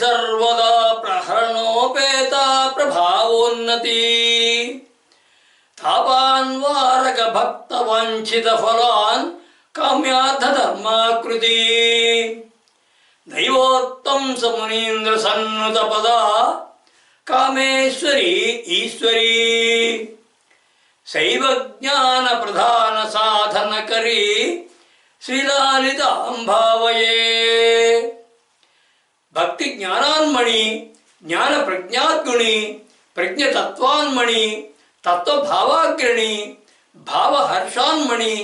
सर्वदा प्रहरणोपेत प्रभावोन्नति तापान्वारक भक्त वांछित फलान् काम्यार्थ धर्माकृति दैवोत्तम समुनीन्द्र सन्नुत पदा कामेश्वरी ईश्वरी शैव ज्ञान प्रधान साधन करी श्रीलालितां भावये भक्ति ज्ञानान्मणि ज्ञान प्रज्ञाद्गुणि प्रज्ञ तत्वान्मणि तत्व भावाग्रणि भाव हर्षान्मणि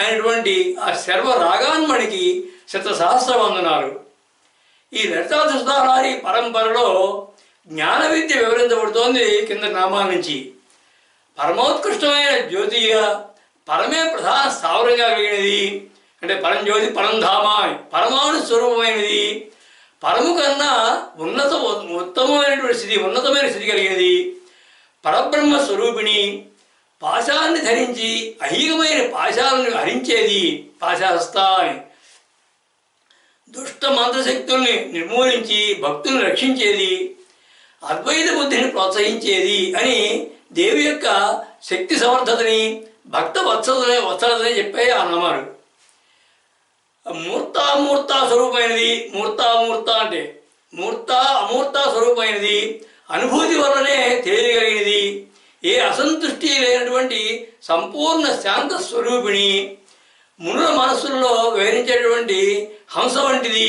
అయినటువంటి ఆ సర్వ రాగాన్మణికి శతసహస్ర వందనాలు. ఈ లలితాసుధారారి పరంపరలో జ్ఞాన విద్య వివరించబడుతోంది కింద నామాల నుంచి. పరమోత్కృష్టమైన జ్యోతియ పరమే ప్రధాన స్థావరంగా కలిగినది, అంటే పరంజ్యోతి పరంధామ పరమాణు స్వరూపమైనది, పరము కన్నా ఉత్తమమైనటువంటి స్థితి ఉన్నతమైన స్థితి కలిగినది, పరబ్రహ్మ స్వరూపిణి, పాశాన్ని ధరించి అహీగమైన పాశాలను హరించేది పాశహస్త, దుష్ట మంత్రశక్తుల్ని నిర్మూలించి భక్తులను రక్షించేది, అద్వైత బుద్ధిని ప్రోత్సహించేది అని దేవి యొక్క శక్తి సమర్థతని భక్త వత్సలతని చెప్పే ఆ నామాలు. మూర్తామూర్త స్వరూపమైనది, మూర్తామూర్త అంటే మూర్త అమూర్త స్వరూపమైనది, అనుభూతి వల్లనే తెలియగలిగినది, ఏ అసంతృష్టి లేనటువంటి సంపూర్ణ శాంత స్వరూపిణి, మునుల మనస్సుల్లో వివరించేటువంటి హంస వంటిది,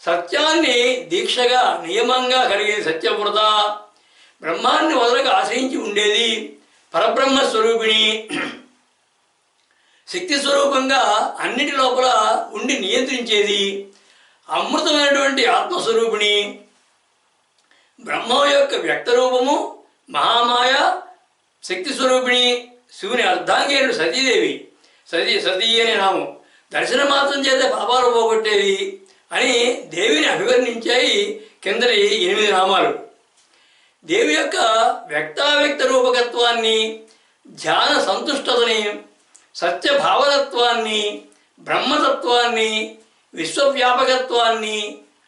సత్యాన్ని దీక్షగా నియమంగా కలిగేది సత్యవ్రత, బ్రహ్మాన్ని వదలక ఆశ్రయించి ఉండేది పరబ్రహ్మ స్వరూపిణి, శక్తి స్వరూపంగా అన్నిటి లోపల ఉండి నియంత్రించేది అమృతమైనటువంటి ఆత్మస్వరూపిణి, బ్రహ్మ యొక్క వ్యక్త రూపము మహామాయ శక్తి స్వరూపిణి, శివుని అర్ధాంగేయుడు సతీదేవి, సతీ అనే నామం, దర్శన మాత్రం చేత పాపాలు పోగొట్టేది అని దేవిని అభివర్ణించాయి కిందటి 8 నామాలు. దేవి యొక్క వ్యక్తావ్యక్త రూపకత్వాన్ని, ధ్యాన సంతుష్టతని, సత్యభావతత్వాన్ని, బ్రహ్మతత్వాన్ని, విశ్వవ్యాపకత్వాన్ని,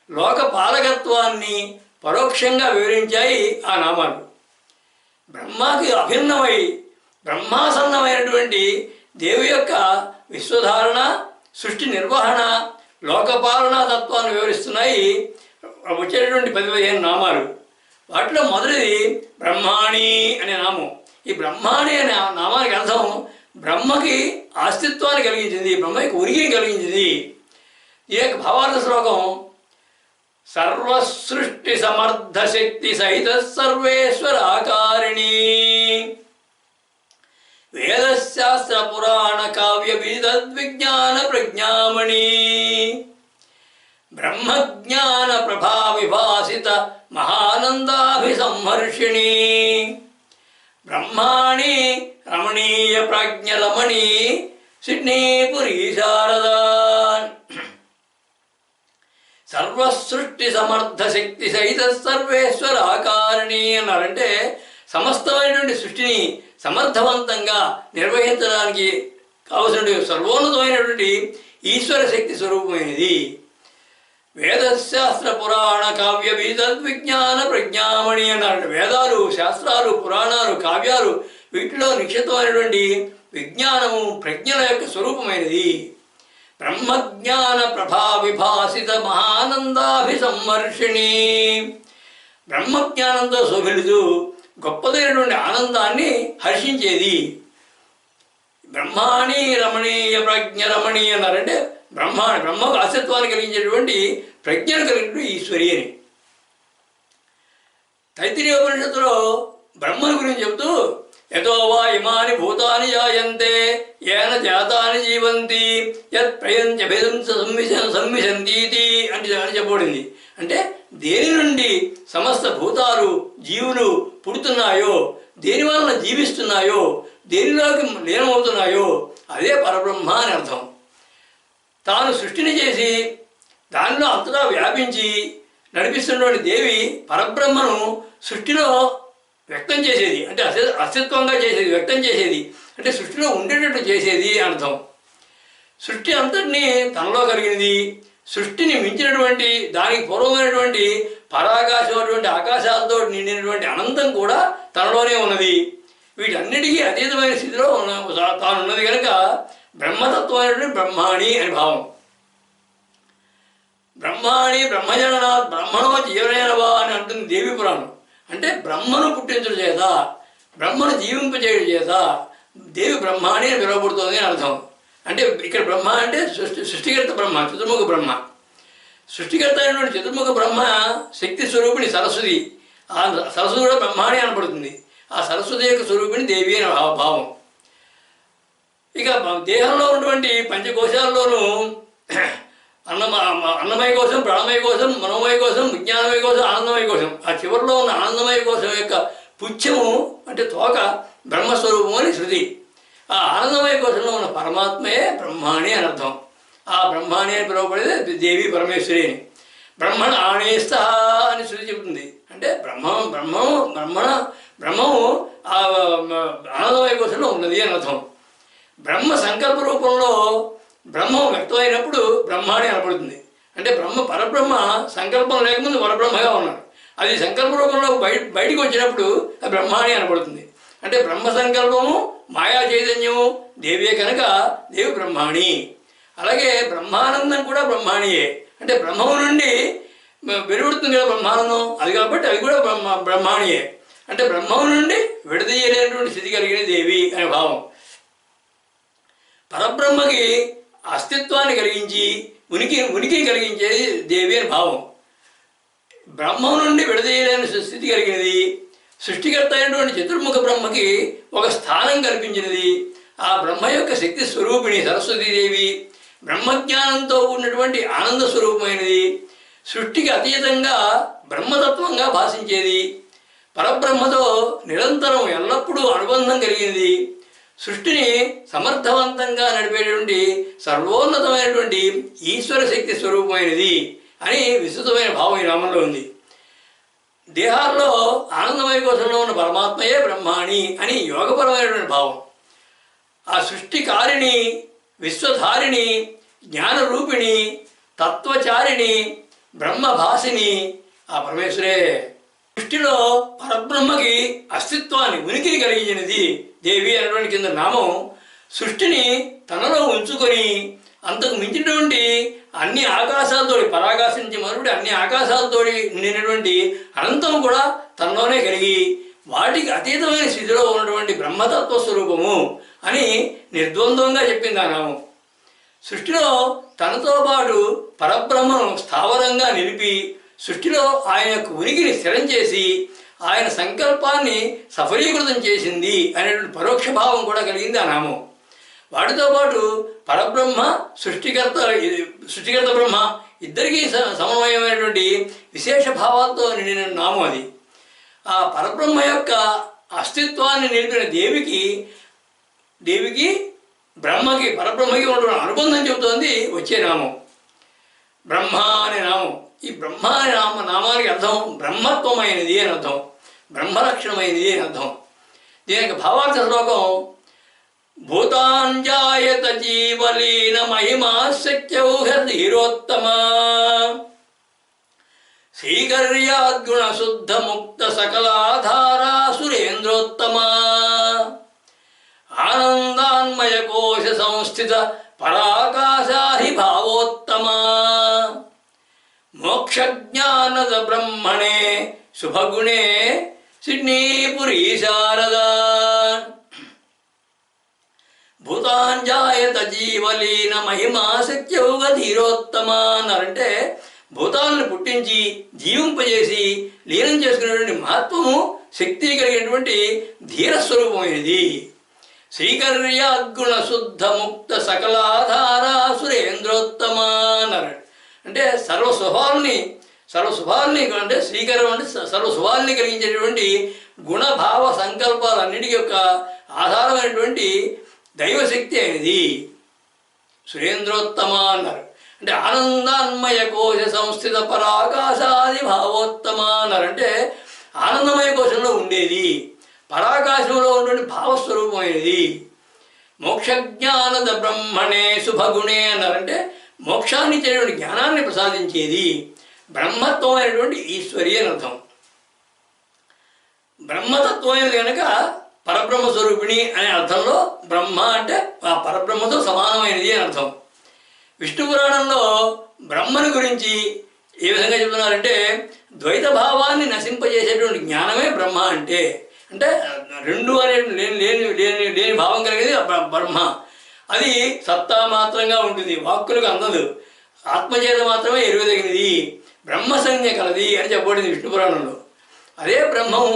లోకపాలకత్వాన్ని పరోక్షంగా వివరించాయి ఆ నామాలు. బ్రహ్మకి అభిన్నమై బ్రహ్మాసన్నమైనటువంటి దేవి యొక్క విశ్వధారణ, సృష్టి నిర్వహణ, లోకపాలనా తత్వాన్ని వివరిస్తున్నాయి వచ్చేటటువంటి 10-15 నామాలు. వాటిలో మొదటిది బ్రహ్మాణి అనే నామం. ఈ బ్రహ్మాణి అనే నామానికి అర్థం బ్రహ్మకి అస్తిత్వాన్ని కలిగించింది, బ్రహ్మకి ఉనికిని కలిగించింది. ఈ యొక్క భావార్థ శ్లోకం సర్వసృష్టి సమర్థ శక్తి సహిత సర్వేశ్వరాకారిణి వేదశాస్త్ర పురాణ కావ్య విజ్ఞాన ప్రజ్ఞామణి బ్రహ్మజ్ఞాన ప్రభా విభాసిత మహానందాభిసంహర్షిణి బ్రహ్మాణి రమణీయ ప్రాజ్ఞరమణి సిడ్నీపురీ శారదా. సర్వసృష్టి సమర్థ శక్తి సహిత సర్వేశ్వరాకారిణి అన్నారంటే సమస్తమైనటువంటి సృష్టిని సమర్థవంతంగా నిర్వహించడానికి కావలసినటువంటి సర్వోన్నతమైనటువంటి ఈశ్వర శక్తి స్వరూపమైనది. వేదశాస్త్ర పురాణ కావ్య విజ్ఞాన ప్రజ్ఞామణి అన్నారంటే వేదాలు, శాస్త్రాలు, పురాణాలు, కావ్యాలు వీటిలో నిక్షిప్తమైనటువంటి విజ్ఞానము ప్రజ్ఞల యొక్క స్వరూపమైనది. బ్రహ్మజ్ఞాన ప్రభా విభాసిత మహానందాభిసంహర్షిణి బ్రహ్మజ్ఞానంతో శోభిలుతూ గొప్పదైనటువంటి ఆనందాన్ని హర్షించేది. బ్రహ్మాణి రమణీయ ప్రజ్ఞరమణి అన్నారంటే బ్రహ్మకు అస్తిత్వాన్ని కలిగించేటువంటి ప్రజ్ఞను కలిగినటువంటి ఈశ్వరి అని. తైత్తిరీయోపనిషత్తులో బ్రహ్మను గురించి చెబుతూ యతో వా ఇమాని భూతాని జాయంతే ఏన జాతాని జీవంతి యత్ ప్రయంత్యభేదం సంవిశంతీతి అని చెప్పబడింది. అంటే దేని నుండి సమస్త భూతాలు జీవులు పుడుతున్నాయో, దేని వలన జీవిస్తున్నాయో, దేనిలోకి లీనమవుతున్నాయో అదే పరబ్రహ్మ అని అర్థం. తాను సృష్టిని చేసి దానిలో అంతటా వ్యాపించి నడిపిస్తున్నటువంటి దేవి పరబ్రహ్మను సృష్టిలో వ్యక్తం చేసేది, అంటే అస్తిత్వంగా చేసేది, వ్యక్తం చేసేది, అంటే సృష్టిలో ఉండేటట్టు చేసేది అర్థం. సృష్టి అంతటినీ తనలో కలిగినది, సృష్టిని మించినటువంటి దానికి పూర్వమైనటువంటి పరాకాశం అటువంటి ఆకాశాలతో నిండినటువంటి అనంతం కూడా తనలోనే ఉన్నది. వీటన్నిటికీ అతీతమైన స్థితిలో తానున్నది కనుక బ్రహ్మతత్వమైనటువంటి బ్రహ్మాణి అని భావం. బ్రహ్మాణి బ్రహ్మజననాథ్ బ్రహ్మణో జీవనేనవా అని అంటుంది దేవి పురాణం. అంటే బ్రహ్మను పుట్టించడం చేత, బ్రహ్మను జీవింపజేయడం చేత దేవి బ్రహ్మాణి అని పిలువబడుతుంది అని అర్థం. అంటే ఇక్కడ బ్రహ్మ అంటే సృష్టికర్త బ్రహ్మ, చతుర్ముఖ బ్రహ్మ. సృష్టికర్త అయినటువంటి చతుర్ముఖ బ్రహ్మ శక్తి స్వరూపిణి సరస్వతి. ఆ సరస్వతి కూడా బ్రహ్మాణి అనబడుతుంది. ఆ సరస్వతి యొక్క స్వరూపిణి దేవి అని భావం. ఇక దేహంలో ఉన్నటువంటి పంచకోశాల్లోనూ అన్నమయ కోసం, ప్రాణమయ కోసం, మనోమయ కోసం, విజ్ఞానమయ కోసం, ఆనందమయ కోసం. ఆ చివరిలో ఉన్న ఆనందమయ కోసం యొక్క పుచ్చము అంటే తోక బ్రహ్మస్వరూపం అని శృతి. ఆ ఆనందమయ కోశంలో ఉన్న పరమాత్మయే బ్రహ్మాణి అని అర్థం. ఆ బ్రహ్మాణి అని పిలువబడేది దేవి పరమేశ్వరి అని. బ్రహ్మణ ఆణేస్త అని శృతి చెబుతుంది. అంటే బ్రహ్మము ఆ ఆనందమయ కోశంలో ఉన్నది అని అర్థం. బ్రహ్మ సంకల్ప రూపంలో బ్రహ్మం వ్యక్తమైనప్పుడు బ్రహ్మాణి అనబడుతుంది. అంటే పరబ్రహ్మ సంకల్పం లేకముందు పరబ్రహ్మగా ఉన్నాడు. అది సంకల్ప రూపంలో బయటికి వచ్చినప్పుడు అది బ్రహ్మాణి అనబడుతుంది. అంటే బ్రహ్మ సంకల్పము మాయా చైతన్యము దేవియే కనుక దేవి బ్రహ్మాణి. అలాగే బ్రహ్మానందం కూడా బ్రహ్మాణియే. అంటే బ్రహ్మము నుండి వెలువడుతుంది కదా బ్రహ్మానందం, అది కాబట్టి అది కూడా బ్రహ్మాణియే. అంటే బ్రహ్మము నుండి విడదీయలేనటువంటి స్థితి కలిగిన దేవి అనే భావం. పరబ్రహ్మకి అస్తిత్వాన్ని కలిగించి ఉనికిని కలిగించేది దేవి అని భావం. బ్రహ్మం నుండి విడదీయలేని స్థితి కలిగినది. సృష్టికర్త అయినటువంటి చతుర్ముఖ బ్రహ్మకి ఒక స్థానం కల్పించినది. ఆ బ్రహ్మ యొక్క శక్తి స్వరూపిణి సరస్వతీదేవి. బ్రహ్మజ్ఞానంతో ఉన్నటువంటి ఆనంద స్వరూపమైనది. సృష్టికి అతీతంగా బ్రహ్మతత్వంగా భాషించేది. పరబ్రహ్మతో నిరంతరం ఎల్లప్పుడూ అనుబంధం కలిగినది. సృష్టిని సమర్థవంతంగా నడిపేటువంటి సర్వోన్నతమైనటువంటి ఈశ్వర శక్తి స్వరూపమైనది అని విస్తృతమైన భావం ఈ నామంలో ఉంది. దేహాల్లో ఆనందమయ కోశంలో ఉన్న పరమాత్మయే బ్రహ్మాణి అని యోగపరమైనటువంటి భావం. ఆ సృష్టికారిణి, విశ్వధారిణి, జ్ఞానరూపిణి, తత్వచారిణి, బ్రహ్మభాసిని ఆ పరమేశ్వరే. సృష్టిలో పరబ్రహ్మకి అస్తిత్వాన్ని ఉనికిని కలిగించినది దేవి అనేటువంటి కింద నామం. సృష్టిని తనలో ఉంచుకొని అంతకు మించినటువంటి అన్ని ఆకాశాలతో, పరాకాశం నుంచి మొదలుపెట్టి అన్ని ఆకాశాలతో నిండినటువంటి అనంతం కూడా తనలోనే కలిగి వాటికి అతీతమైన స్థితిలో ఉన్నటువంటి బ్రహ్మతత్వ స్వరూపము అని నిర్ద్వంద్వంగా చెప్పింది ఆ నామం. సృష్టిలో తనతో పాటు పరబ్రహ్మను స్థావరంగా నిలిపి సృష్టిలో ఆయన యొక్క ఉనికిని స్థిరం చేసి ఆయన సంకల్పాన్ని సఫలీకృతం చేసింది అనేటువంటి పరోక్ష భావం కూడా కలిగింది ఆ నామం. వాటితో పాటు పరబ్రహ్మ, సృష్టికర్త బ్రహ్మ ఇద్దరికీ సమన్వయమైనటువంటి విశేష భావాలతో నిండిన నామం అది. ఆ పరబ్రహ్మ యొక్క అస్తిత్వాన్ని నిలిపిన దేవికి బ్రహ్మకి, పరబ్రహ్మకి ఉన్నటువంటి అనుబంధం చెబుతోంది వచ్చే నామం బ్రహ్మ అనే నామం. ఈ బ్రహ్మ అనే నామానికి అర్థం బ్రహ్మత్వమైనది అని అర్థం, బ్రహ్మలక్షణమైనది అని అర్థం. దీనికి భావార్థ శ్లోకం భూతాంజాయత జీవలీన మహిమా శక్త్యౌహీరోత్తమ శ్రీకర్యాద్గుణ శుద్ధ ముక్త సకలాధారా సురేంద్రోత్తమ ఆనందాన్మయ కోశ సంస్థిత పరాకాశాహి భావోత్తమ మోక్షజ్ఞానద బ్రహ్మణే శుభగుణే సిడ్నీపురీ శారద. భూతాంజాయత జీవలీన మహిమా శక్త్యౌగ ధీరోత్తమ అన్నారంటే భూతాలను పుట్టించి జీవింపజేసి లీనం చేసుకునేటువంటి మహత్వము, శక్తి కలిగినటువంటి ధీరస్వరూపమైనది. శ్రీకర్యాద్గుణ శుద్ధ ముక్త సకలాధార సురేంద్రోత్తమ అన్నారు. అంటే సర్వశుభాలని అంటే శ్రీకరం అంటే సర్వశుభాలని కలిగించేటువంటి గుణభావ సంకల్పాలన్నిటికీ యొక్క ఆధారమైనటువంటి దైవశక్తి అయినది సురేంద్రోత్తమ అన్నారు. అంటే ఆనందాన్మయ కోశ సంస్థిత పరాకాశాది భావోత్తమ అన్నారు. అంటే ఆనందమయ కోశంలో ఉండేది, పరాకాశంలో ఉన్నటువంటి భావస్వరూపమైనది. మోక్షజ్ఞానద బ్రహ్మణే శుభగుణే అన్నారంటే మోక్షాన్ని ఇచ్చేటువంటి జ్ఞానాన్ని ప్రసాదించేది, బ్రహ్మత్వమైనటువంటి ఈశ్వరి అని అర్థం. బ్రహ్మతత్వమైనది కనుక పరబ్రహ్మ స్వరూపిణి అనే అర్థంలో బ్రహ్మ అంటే ఆ పరబ్రహ్మతో సమానమైనది అని అర్థం. విష్ణు పురాణంలో బ్రహ్మను గురించి ఏ విధంగా చెబుతున్నారంటే ద్వైత భావాన్ని నశింపజేసేటువంటి జ్ఞానమే బ్రహ్మ అంటే. అంటే రెండు అనే లేని భావం కలిగేది బ్రహ్మ. అది సత్తా మాత్రంగా ఉంటుంది, వాక్కులకు అందదు, ఆత్మచేత మాత్రమే ఎరుగదగినది, బ్రహ్మ సంజ్ఞ కలది అని చెప్పబడింది విష్ణు పురాణంలో. అదే బ్రహ్మము,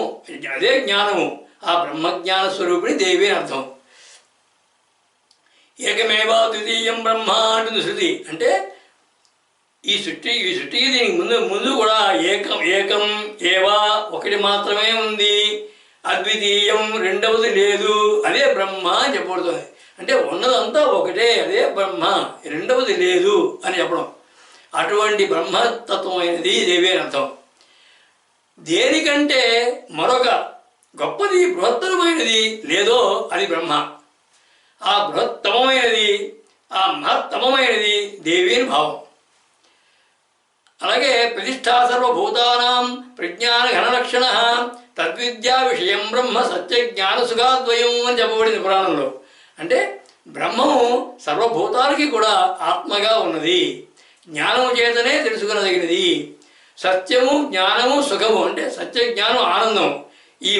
అదే జ్ఞానము, ఆ బ్రహ్మజ్ఞాన స్వరూపిణి దేవి అని అర్థం. ఏకమేవా ద్వితీయం బ్రహ్మ అంటుంది శృతి. అంటే ఈ సృష్టికి దీనికి ముందు కూడా ఏకం ఏవా ఒకటి మాత్రమే ఉంది, అద్వితీయం రెండవది లేదు, అదే బ్రహ్మ అని చెప్పబడుతుంది. అంటే ఉన్నదంతా ఒకటే, అదే బ్రహ్మ, రెండవది లేదు అని చెప్పడం. అటువంటి బ్రహ్మతత్వమైనది దేవి అని అర్థం. దేనికంటే మరొక గొప్పది బృహత్తరమైనది లేదో అది బ్రహ్మ. ఆ బృహత్తమమైనది, ఆ మహత్తమమైనది దేవి అని భావం. అలాగే ప్రతిష్టా సర్వభూతానాం ప్రజ్ఞాన ఘనలక్షణ తద్విద్యా విషయం బ్రహ్మ సత్య జ్ఞాన సుఖాద్వయం అని చెప్పబడింది పురాణంలో. అంటే బ్రహ్మము సర్వభూతాలకి కూడా ఆత్మగా ఉన్నది, జ్ఞానము చేతనే తెలుసుకునదగినది. సత్యము జ్ఞానము సుఖము అంటే సత్య జ్ఞానం ఆనందం, ఈ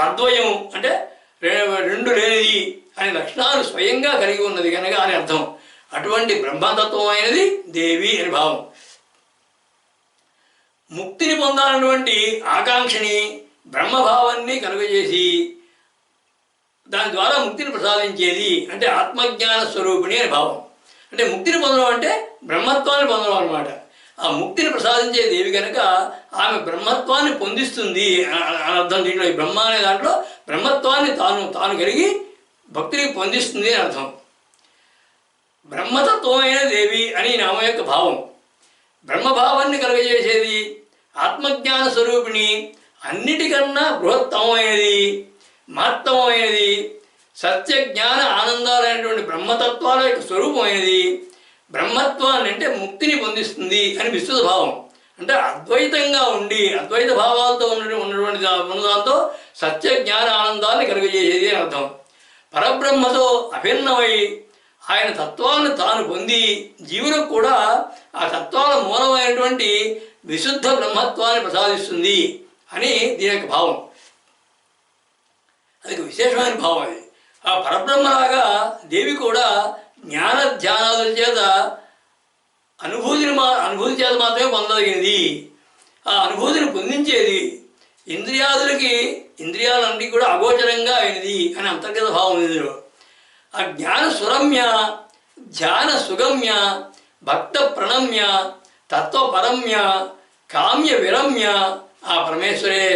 అద్వయము అంటే రెండు లేనిది అనే లక్షణాలు స్వయంగా కలిగి ఉన్నది కనుక అని అర్థం. అటువంటి బ్రహ్మతత్వమైనది దేవి అని భావం. ముక్తిని పొందాలన్నటువంటి ఆకాంక్షని బ్రహ్మభావాన్ని కలుగజేసి దాని ద్వారా ముక్తిని ప్రసాదించేది అంటే ఆత్మజ్ఞాన స్వరూపిణి అని భావం. అంటే ముక్తిని పొందడం అంటే బ్రహ్మత్వాన్ని పొందడం అన్నమాట. ఆ ముక్తిని ప్రసాదించే దేవి కనుక ఆమె బ్రహ్మత్వాన్ని పొందిస్తుంది అని అర్థం. దీంట్లో ఈ బ్రహ్మ అనే దాంట్లో బ్రహ్మత్వాన్ని తాను కలిగి భక్తిని పొందిస్తుంది అని అర్థం. బ్రహ్మతత్వమైన దేవి అని నామం యొక్క భావం. బ్రహ్మభావాన్ని కలుగజేసేది, ఆత్మజ్ఞాన స్వరూపిణి, అన్నిటికన్నా బృహత్తమైనది, మహత్తమైనది, సత్య జ్ఞాన ఆనందాలైనటువంటి బ్రహ్మతత్వాల యొక్క స్వరూపమైనది. బ్రహ్మత్వాన్ని అంటే ముక్తిని పొందిస్తుంది అని విస్తృత భావం. అంటే అద్వైతంగా ఉండి అద్వైత భావాలతో ఉన్నటువంటి ఉన్నదాంతో సత్య జ్ఞాన ఆనందాన్ని కలుగజేసేది అని అర్థం. పరబ్రహ్మతో అభిన్నమై ఆయన తత్వాలను తాను పొంది జీవులకు కూడా ఆ తత్వాల మూలమైనటువంటి విశుద్ధ బ్రహ్మత్వాన్ని ప్రసాదిస్తుంది అని దీని యొక్క భావం. అది విశేషమైన భావం. అది ఆ పరబ్రహ్మలాగా దేవి కూడా జ్ఞాన ధ్యానాల చేత అనుభూతి చేత మాత్రమే పొందదగినది. ఆ అనుభూతిని పొందించేది, ఇంద్రియాలన్నీ కూడా అగోచరంగా అయినది అని అంతర్గత భావం ఇందులో. ఆ జ్ఞాన సురమ్య, ధ్యాన సుగమ్య, భక్త ప్రణమ్య, తత్వపరమ్య, కామ్య విరమ్య ఆ పరమేశ్వరే.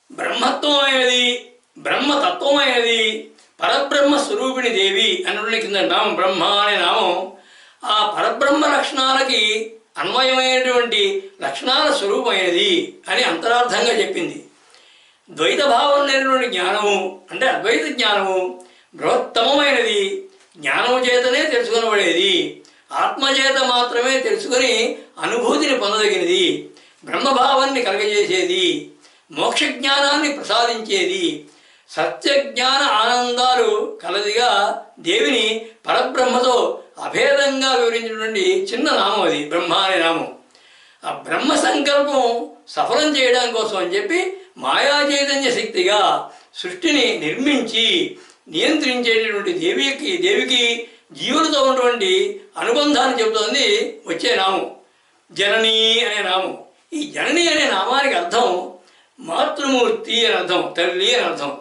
బ్రహ్మత్వమైనది, బ్రహ్మతత్వమైనది, పరబ్రహ్మ స్వరూపిణి దేవి అన్నటువంటి కింద నామం బ్రహ్మ అనే నామం ఆ పరబ్రహ్మ లక్షణాలకి అన్వయమైనటువంటి లక్షణాల స్వరూపమైనది అని అంతరార్థంగా చెప్పింది. ద్వైత భావం లేనటువంటి జ్ఞానము అంటే అద్వైత జ్ఞానము బృహత్తమమైనది, జ్ఞానము చేతనే తెలుసుకొనబడేది, ఆత్మచేత మాత్రమే తెలుసుకొని అనుభూతిని పొందదగినది, బ్రహ్మభావాన్ని కలగజేసేది, మోక్ష జ్ఞానాన్ని ప్రసాదించేది, సత్యజ్ఞాన ఆనందాలు కలదిగా దేవిని పరబ్రహ్మతో అభేదంగా వివరించినటువంటి చిన్న నామం అది బ్రహ్మ అనే నామం. ఆ బ్రహ్మ సంకల్పం సఫలం చేయడం కోసం అని చెప్పి మాయా చైతన్య శక్తిగా సృష్టిని నిర్మించి నియంత్రించేటటువంటి దేవికి జీవులతో ఉన్నటువంటి అనుబంధాన్ని చెబుతోంది వచ్చే నామం జనని అనే నామం. ఈ జనని అనే నామానికి అర్థం మాతృమూర్తి అని అర్థం, తల్లి అని అర్థం.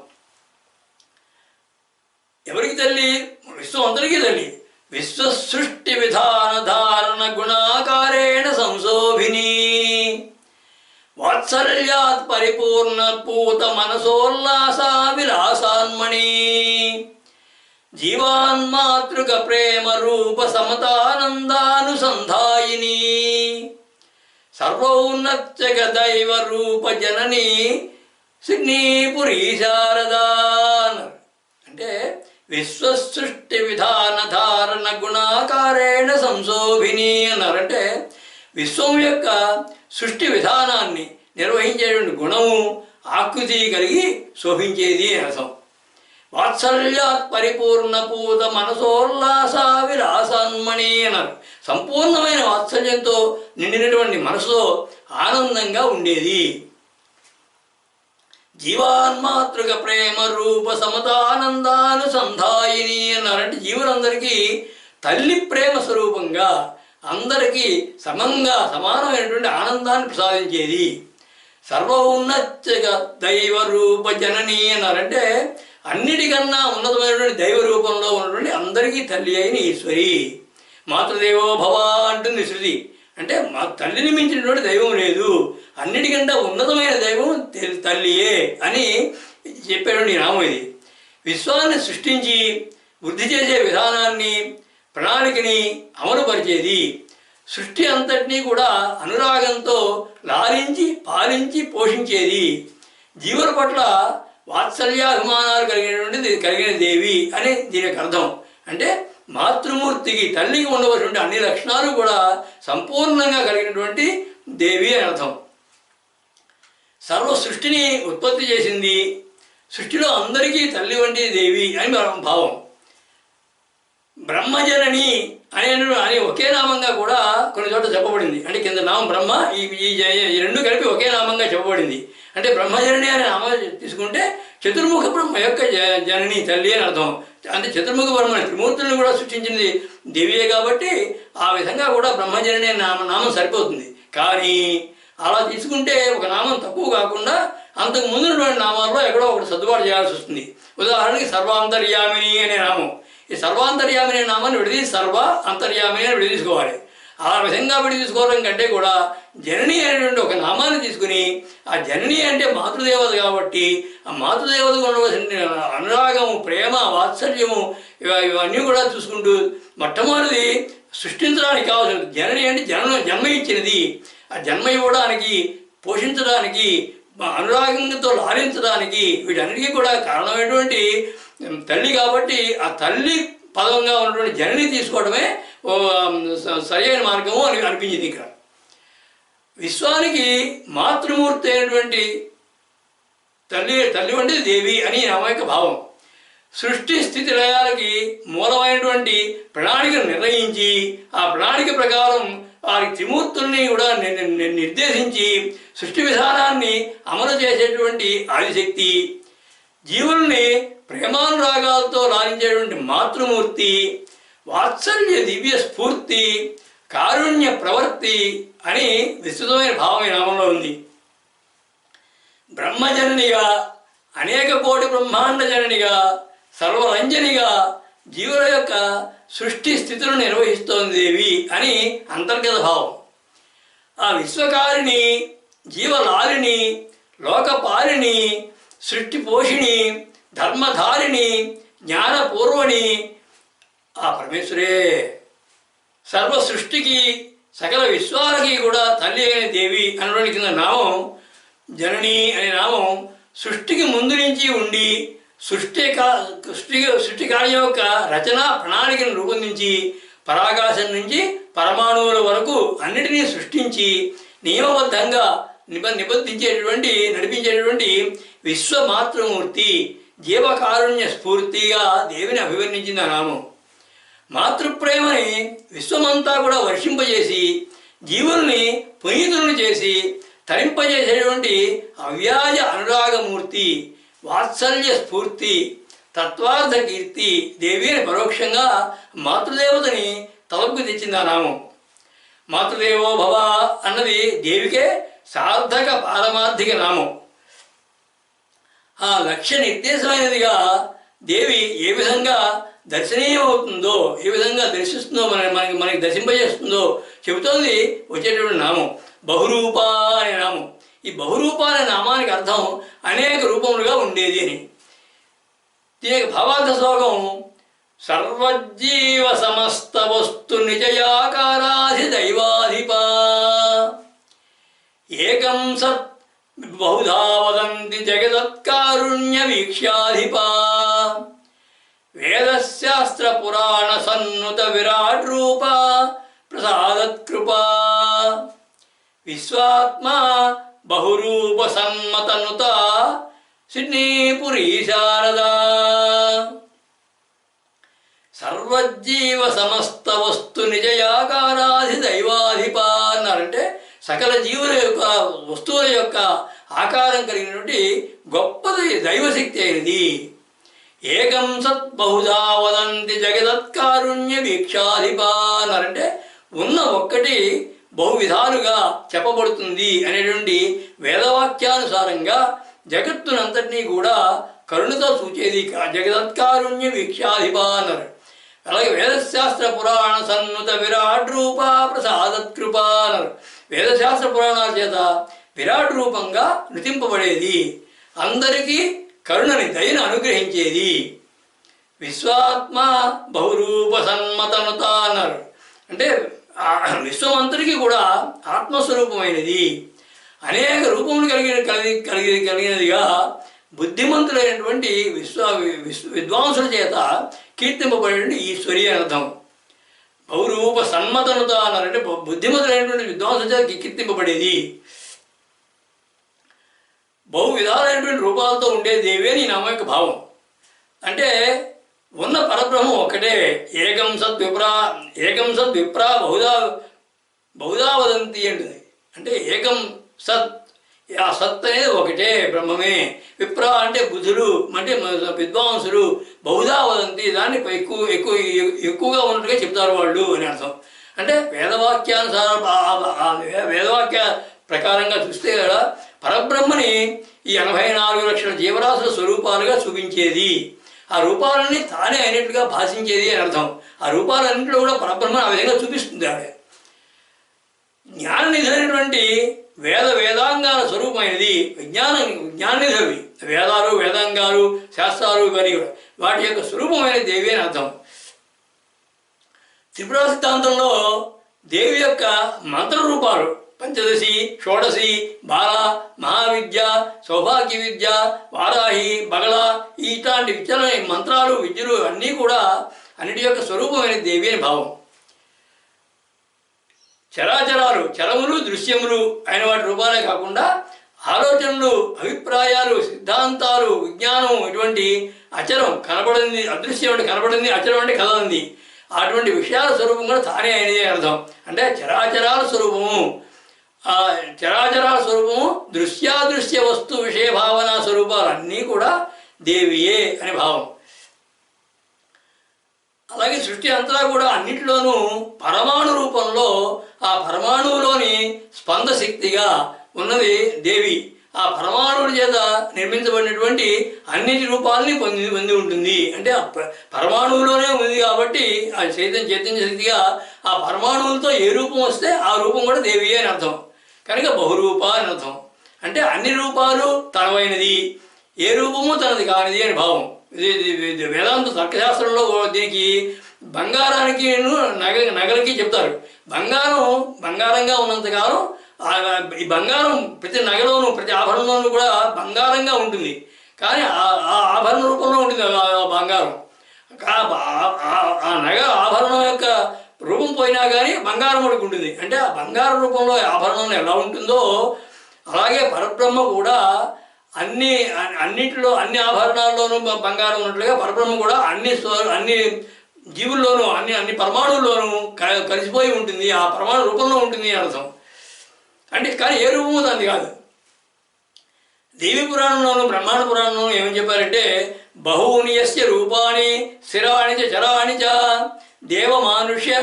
ఎవరికి తల్లి? విశ్వం అందరికీ తల్లి. విశ్వసృష్టి విధాన ధారణ గుణాకారేణ సంశోభిని వాత్సల్యాత్ పరిపూర్ణ పూత మనసోల్లాసా విలాసాన్మణి జీవాన్మాతృక ప్రేమ రూప సమతానందానుసంధాయిని సర్వోన్నత్యగ దైవ రూప జనని శ్రీపురీ శారదా. అంటే విశ్వసృష్టి విధాన ధారణ గుణాకారేణ సంశోభిని అన్నారంటే విశ్వం యొక్క సృష్టి విధానాన్ని నిర్వహించేటువంటి గుణము ఆకృతి కలిగి శోభించేది అని అర్థం. వాత్సల్యాత్ పరిపూర్ణపూత మనసోల్లాస విలాసాన్మణి అన్నారు. సంపూర్ణమైన వాత్సల్యంతో నిండినటువంటి మనసులో ఆనందంగా ఉండేది. జీవాన్మాతృక ప్రేమ రూప సమతానందానుసంధాయిని అన్నారంటే జీవులందరికీ తల్లి ప్రేమ స్వరూపంగా అందరికీ సమానమైనటువంటి ఆనందాన్ని ప్రసాదించేది. సర్వోన్నత దైవ రూప జనని అన్నారంటే అన్నిటికన్నా ఉన్నతమైనటువంటి దైవ రూపంలో ఉన్నటువంటి అందరికీ తల్లి అయిన ఈశ్వరి. మాతృదేవో భవ అంటుంది శృతి. అంటే మా తల్లిని మించినటువంటి దైవం లేదు, అన్నిటికంటే ఉన్నతమైన దైవం తల్లియే అని చెప్పేటువంటి నామం ఇది. విశ్వాన్ని సృష్టించి వృద్ధి చేసే విధానాన్ని ప్రణాళికని అమలుపరిచేది. సృష్టి అంతటినీ కూడా అనురాగంతో లాలించి పాలించి పోషించేది. జీవుల పట్ల వాత్సల్యాభిమానాలు కలిగిన దేవి అని దీనికి అర్థం. అంటే మాతృమూర్తికి తల్లికి ఉండవలసినటువంటి అన్ని లక్షణాలు కూడా సంపూర్ణంగా కలిగినటువంటి దేవి అని అర్థం. సర్వ సృష్టిని ఉత్పత్తి చేసింది, సృష్టిలో అందరికీ తల్లి వంటి దేవి అని భావం. బ్రహ్మజనని అని ఒకే నామంగా కూడా కొన్ని చోట్ల చెప్పబడింది. అంటే కింద నామం బ్రహ్మ, ఈ రెండు కలిపి ఒకే నామంగా చెప్పబడింది. అంటే బ్రహ్మజనని అనే నామం తీసుకుంటే చతుర్ముఖ బ్రహ్మ యొక్క జనని తల్లి అని అర్థం. అంటే చతుర్ముఖ బ్రహ్మ త్రిమూర్తులను కూడా సృష్టించింది దేవియే కాబట్టి ఆ విధంగా కూడా బ్రహ్మజనని అనే నామం సరిపోతుంది. కానీ అలా తీసుకుంటే ఒక నామం తక్కువ కాకుండా అంతకు ముందున్నటువంటి నామాల్లో ఎక్కడో ఒకటి సర్దుబాటు చేయాల్సి వస్తుంది. ఉదాహరణకి సర్వాంతర్యామిని అనే నామం. ఈ సర్వాంతర్యామిని అనే నామాన్ని విడదీసి సర్వ అంతర్యామిని అని విడదీసుకోవాలి. ఆ విధంగా విడదీసుకోవడం కంటే కూడా జనని అనేటువంటి ఒక నామాన్ని తీసుకుని ఆ జనని అంటే మాతృదేవత కాబట్టి ఆ మాతృదేవతకు ఉండవలసిన అనురాగము, ప్రేమ, వాత్సల్యము ఇవన్నీ కూడా చూసుకుంటూ మొట్టమొదటిది సృష్టించడానికి కావాల్సిన జనని అంటే జన్మ ఇచ్చినది. ఆ జన్మ ఇవ్వడానికి, పోషించడానికి, అనురాగంతో లాలించడానికి వీటన్నిటికీ కూడా కారణమైనటువంటి తల్లి కాబట్టి ఆ తల్లి పదంగా ఉన్నటువంటి జనని తీసుకోవడమే సరైన మార్గము అని అనిపించింది. ఇక్కడ విశ్వానికి మాతృమూర్తి అయినటువంటి తల్లి వంటి దేవి అని నామక భావం. సృష్టి స్థితి లయాలకి మూలమైనటువంటి ప్రణాళికను నిర్ణయించి ఆ ప్రణాళిక ప్రకారం వారి త్రిమూర్తుల్ని కూడా నిర్దేశించి సృష్టి విధానాన్ని అమలు చేసేటువంటి ఆదిశక్తి, జీవుల్ని ప్రేమానురాగాలతో లాలించేటువంటి మాతృమూర్తి, వాత్సల్య దివ్య స్ఫూర్తి, కారుణ్య ప్రవర్తి అని విస్తృతమైన భావం ఈ నామంలో ఉంది. బ్రహ్మజననిగా, అనేక కోటి బ్రహ్మాండ జననిగా, సర్వరంజనిగా జీవుల యొక్క సృష్టి స్థితులను నిర్వహిస్తోంది దేవి అని అంతర్గత భావం. ఆ విశ్వకారిణి, జీవలాలిని, లోకపాలిని, సృష్టి పోషిణి, ధర్మధారిణి, జ్ఞానపూర్వణి ఆ పరమేశ్వరే. సర్వ సృష్టికి, సకల విశ్వాలకి కూడా తల్లి అయిన దేవి అనడానికి కింద నామం జనని అనే నామం సృష్టికి ముందు నుంచి ఉండి సృష్టి కార్యం యొక్క రచన ప్రణాళికను రూపొందించి పరాకాశం నుంచి పరమాణువుల వరకు అన్నిటినీ సృష్టించి నియమబద్ధంగా నడిపించేటువంటి విశ్వమాతృమూర్తి, జీవకారుణ్య స్ఫూర్తిగా దేవిని అభివర్ణించింది ఆ నామం. మాతృప్రేమని విశ్వమంతా కూడా వర్షింపజేసి జీవుల్ని పునీతులను చేసి తరింపజేసేటువంటి అవ్యాజ అనురాగమూర్తి, వాత్సల్య స్ఫూర్తి, తత్వార్థ కీర్తి దేవి అని పరోక్షంగా మాతృదేవతని తలపుకు తెచ్చింది ఆ నామం. మాతృదేవో భవ అన్నది దేవికే సార్థక పారమార్థిక నామం. ఆ లక్ష్య నిర్దేశమైనదిగా దేవి ఏ విధంగా దర్శనీయమవుతుందో, ఏ విధంగా దర్శిస్తుందో, మనకి దర్శింపజేస్తుందో చెబుతోంది వచ్చేటువంటి నామం బహురూప అనే నామం. ఈ బహురూప అనే నామానికి అర్థం అనేక రూపములుగా ఉండేది అని. దీనికి భావార్థ శ్లోకం సర్వజీవ సమస్త వస్తు నిజయాకారాధి దైవాధిప ఏకం సత్ బహుధా వదంతి జగదత్కారుణ్య వీక్ష్యాధిప వేదశాస్త్ర పురాణ సన్నుత విరాట్ రూప ప్రసాదత్కృపా విశ్వాత్మ బహురూప సన్మతనుత సిడ్నీపురీ శారదా సర్వజీవ సమస్త వస్తు నిజయాకారాధి దైవాధిప అన్నారంటే సకల జీవుల యొక్క వస్తువుల యొక్క ఆకారం కలిగినటువంటి గొప్పది దైవశక్తి అయినది. ఏకం సత్ బహుధా వదంతి జగదత్కారుణ్య వీక్షాధిప అన్నారంటే ఉన్న ఒక్కటి బహు విధాలుగా చెప్పబడుతుంది అనేటువంటి వేదవాక్యానుసారంగా జగత్తునంతటినీ కూడా కరుణతో చూచేది జగదత్కారుణ్య వీక్షాధిప అన్నారు. అలాగే వేదశాస్త్ర పురాణ సన్నుత విరాట్ రూప ప్రసాదత్కృప అన్నారు. వేదశాస్త్ర పురాణాల చేత విరాట్ రూపంగా నృతింపబడేది, అందరికీ కరుణని దయను అనుగ్రహించేది. విశ్వాత్మ బహురూప సన్మతనుత అన్నారు. అంటే విశ్వమంతరికి కూడా ఆత్మస్వరూపమైనది, అనేక రూపములు కలిగినదిగా బుద్ధిమంతులైనటువంటి విద్వాంసుల చేత కీర్తింపబడేటువంటి ఈశ్వరి అని అర్థం. బహురూప సన్మతనుత అన్నారంటే బుద్ధిమంతులైనటువంటి విద్వాంసుల చేత కీర్తింపబడేది. బహు విధాలైనటువంటి రూపాలతో ఉండే దేవి అని నామ యొక్క భావం. అంటే ఉన్న పరబ్రహ్మం ఒక్కటే. ఏకం సద్విప్రా బహుదా వదంతి అంటుంది. అంటే ఏకం సత్, ఆ సత్ అనేది ఒకటే బ్రహ్మమే. విప్ర అంటే బుధులు అంటే విద్వాంసులు, బహుదా వదంతి దాన్ని ఎక్కువగా ఉన్నట్టుగా చెప్తారు వాళ్ళు అని అర్థం. అంటే వేదవాక్యానుసారం వేదవాక్య ప్రకారంగా చూస్తే కదా పరబ్రహ్మని ఈ 84 లక్షల జీవరాశుల స్వరూపాలుగా చూపించేది, ఆ రూపాలన్నీ తానే అయినట్లుగా భాషించేది అని అర్థం. ఆ రూపాలన్నింటిలో కూడా పరబ్రహ్మను ఆ విధంగా చూపిస్తుంది ఆవిడ. జ్ఞాననిధైనటువంటి వేదాంగాల స్వరూపమైనది జ్ఞాననిధవి. వేదాలు, వేదాంగాలు, శాస్త్రాలు ఇవన్నీ వాటి యొక్క స్వరూపమైన దేవి అని అర్థం. త్రిపుర సిద్ధాంతంలో దేవి యొక్క మంత్ర రూపాలు పంచదశి, షోడశి, బాల, మహావిద్య, సౌభాగ్య విద్య, వారాహి, బగళ ఇట్లాంటి విద్యల మంత్రాలు, విద్యలు అన్నీ కూడా అన్నిటి యొక్క స్వరూపమైన దేవి అని భావం. చరాచరాలు, చరములు, దృశ్యములు అయిన వాటి రూపాలే కాకుండా ఆలోచనలు, అభిప్రాయాలు, సిద్ధాంతాలు, విజ్ఞానం ఇటువంటి అచరం కనబడింది, అదృశ్యం అంటే కనబడింది, అచరం అంటే కదలంది, అటువంటి విషయాల స్వరూపం కూడా తానే అనేది అర్థం. అంటే చరాచరాల స్వరూపము, చరాచరాల స్వరూపము, దృశ్యాదృశ్య వస్తు విషయ భావన స్వరూపాలు అన్నీ కూడా దేవియే అని భావం. అలాగే సృష్టి అంతా కూడా అన్నిటిలోనూ పరమాణు రూపంలో ఆ పరమాణువులోని స్పందశక్తిగా ఉన్నది దేవి. ఆ పరమాణువుల చేత నిర్మించబడినటువంటి అన్నిటి రూపాలని పొంది ఉంటుంది. అంటే పరమాణువులోనే ఉంది కాబట్టి ఆ చైతన్య శక్తిగా ఆ పరమాణువులతో ఏ రూపం వస్తే ఆ రూపం కూడా దేవియే అని అర్థం. కనుక బహురూప అని అర్థం. అంటే అన్ని రూపాలు తనవైనది, ఏ రూపము తనది కానిది అని భావం. వేదాంత తర్కశాస్త్రంలో దీనికి బంగారానికి నగలకి చెప్తారు. బంగారంగా ఉన్నంతకాలం ఈ బంగారం ప్రతి నగలోనూ ప్రతి ఆభరణంలోనూ కూడా బంగారంగా ఉంటుంది. కానీ ఆ ఆభరణ రూపంలో ఉంటుంది ఆ బంగారం. ఆ నగ ఆభరణం యొక్క రూపం పోయినా కానీ బంగారం ఒకటి ఉంటుంది. అంటే ఆ బంగారు రూపంలో ఆభరణం ఎలా ఉంటుందో అలాగే పరబ్రహ్మ కూడా అన్నిటిలో అన్ని ఆభరణాల్లోనూ బంగారం ఉన్నట్లుగా పరబ్రహ్మ కూడా అన్ని జీవుల్లోనూ అన్ని పరమాణువుల్లోనూ కలిసిపోయి ఉంటుంది, ఆ పరమాణు రూపంలో ఉంటుంది అని అర్థం. అంటే కానీ ఏ రూపము దాన్ని కాదు. దేవి పురాణంలోను బ్రహ్మాండ పురాణంలోనూ ఏమని చెప్పారంటే బహూని యస్య రూపాణి స్థిరాణి చ చరాణి చ దేవమానుష్య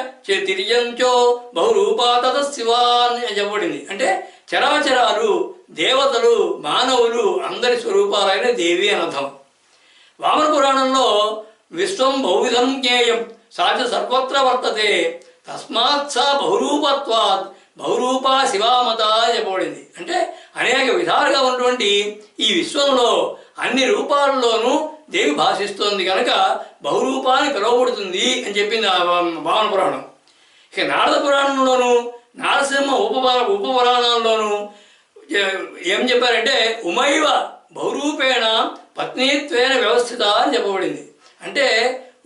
తిర్యంచో బహురూపా తత శివాన్ అని చెప్పబడింది. అంటే చరాచరాలు, దేవతలు, మానవులు అందరి స్వరూపాలైన దేవి అని అర్థం. వామన పురాణంలో విశ్వం బహువిధం జ్ఞేయం సాచ సర్వత్ర వర్తతే తస్మాత్ సా బహురూపత్వాత్ బహురూపా శివామత చెప్పబడింది. అంటే అనేక విధాలుగా ఉన్నటువంటి ఈ విశ్వంలో అన్ని రూపాల్లోనూ దేవి భాషిస్తోంది కనుక బహురూపాన్ని పిలువబడుతుంది అని చెప్పింది ఆ వామన పురాణం. ఇక నారద పురాణంలోనూ నారసింహ ఉపపురాణాల్లోనూ ఏం చెప్పారంటే ఉమైవ బహురూపేణ పత్నీత్వేన వ్యవస్థిత అని చెప్పబడింది. అంటే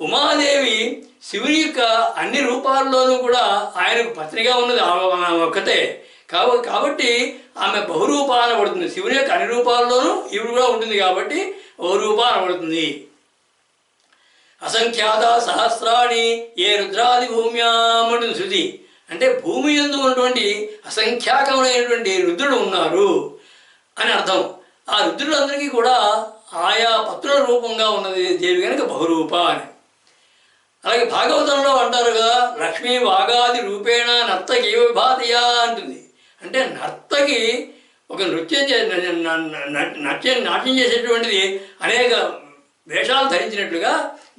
ఉమాదేవి శివుని యొక్క అన్ని రూపాల్లోనూ కూడా ఆయనకు పత్నిగా ఉన్నది ఒక్కతే. కాబట్టి ఆమె బహురూప అనబడుతుంది. శివుని యొక్క అన్ని రూపాల్లోనూ ఈవిడ కూడా ఉంటుంది కాబట్టి బహురూప అనబడుతుంది. అసంఖ్యాత సహస్రాణి ఏ రుద్రాది భూమ్యాం అంటుంది శృతి. అంటే భూమి యందు ఉన్నటువంటి అసంఖ్యాకమైనటువంటి రుద్రుడు ఉన్నారు అని అర్థం. ఆ రుద్రులందరికీ కూడా ఆయా పత్రుల రూపంగా ఉన్నది దేవి కనుక బహురూప అని. అలాగే భాగవతంలో అంటారు కదా, లక్ష్మీ వాగాది రూపేణ నర్తకి విభాతయా అంటుంది. అంటే నర్తకి ఒక నాట్యం చేసేటువంటిది అనేక వేషాలు ధరించినట్లుగా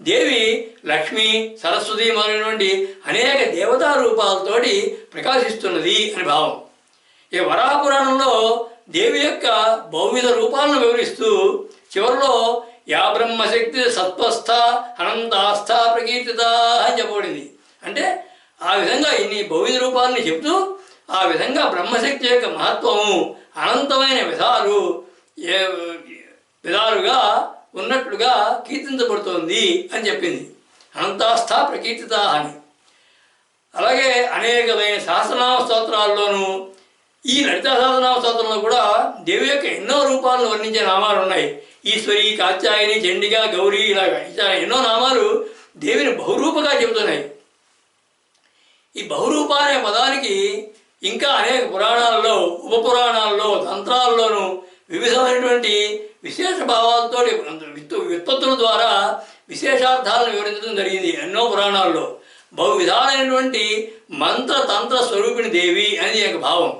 దేవి లక్ష్మి సరస్వతి మొదలైనటువంటి అనేక దేవతా రూపాలతోటి ప్రకాశిస్తున్నది అని భావం. ఈ వరాహపురాణంలో దేవి యొక్క బహువిధ రూపాలను వివరిస్తూ చివరిలో యా బ్రహ్మశక్తి సత్వస్థ అనంతాస్థ ప్రకీర్తిత అని చెప్పబడింది. అంటే ఆ విధంగా ఇన్ని బహువిధ రూపాలని చెబుతూ ఆ విధంగా బ్రహ్మశక్తి యొక్క మహత్వము అనంతమైన విధాలుగా ఉన్నట్లుగా కీర్తించబడుతోంది అని చెప్పింది. అనంతాస్థ ప్రకీర్తిత అని. అలాగే అనేకమైన సహస్రనామ స్తోత్రాల్లోనూ ఈ లలితా సహస్రనామ స్తోత్రంలో కూడా దేవి యొక్క ఎన్నో రూపాలను వర్ణించే నామాలు ఉన్నాయి. ఈశ్వరి, కాత్యాయని, చండిక, గౌరీ ఇలాగా ఎన్నో నామాలు దేవిని బహురూపగా చెబుతున్నాయి. ఈ బహురూప అనే పదానికి ఇంకా అనేక పురాణాల్లో, ఉపపురాణాల్లో, తంత్రాల్లోనూ వివిధమైనటువంటి విశేష భావాలతో వ్యుత్పత్తుల ద్వారా విశేషార్థాలను వివరించడం జరిగింది ఎన్నో పురాణాల్లో. బహు విధాలైనటువంటి మంత్ర తంత్ర స్వరూపిణి దేవి అనేది ఒక భావం.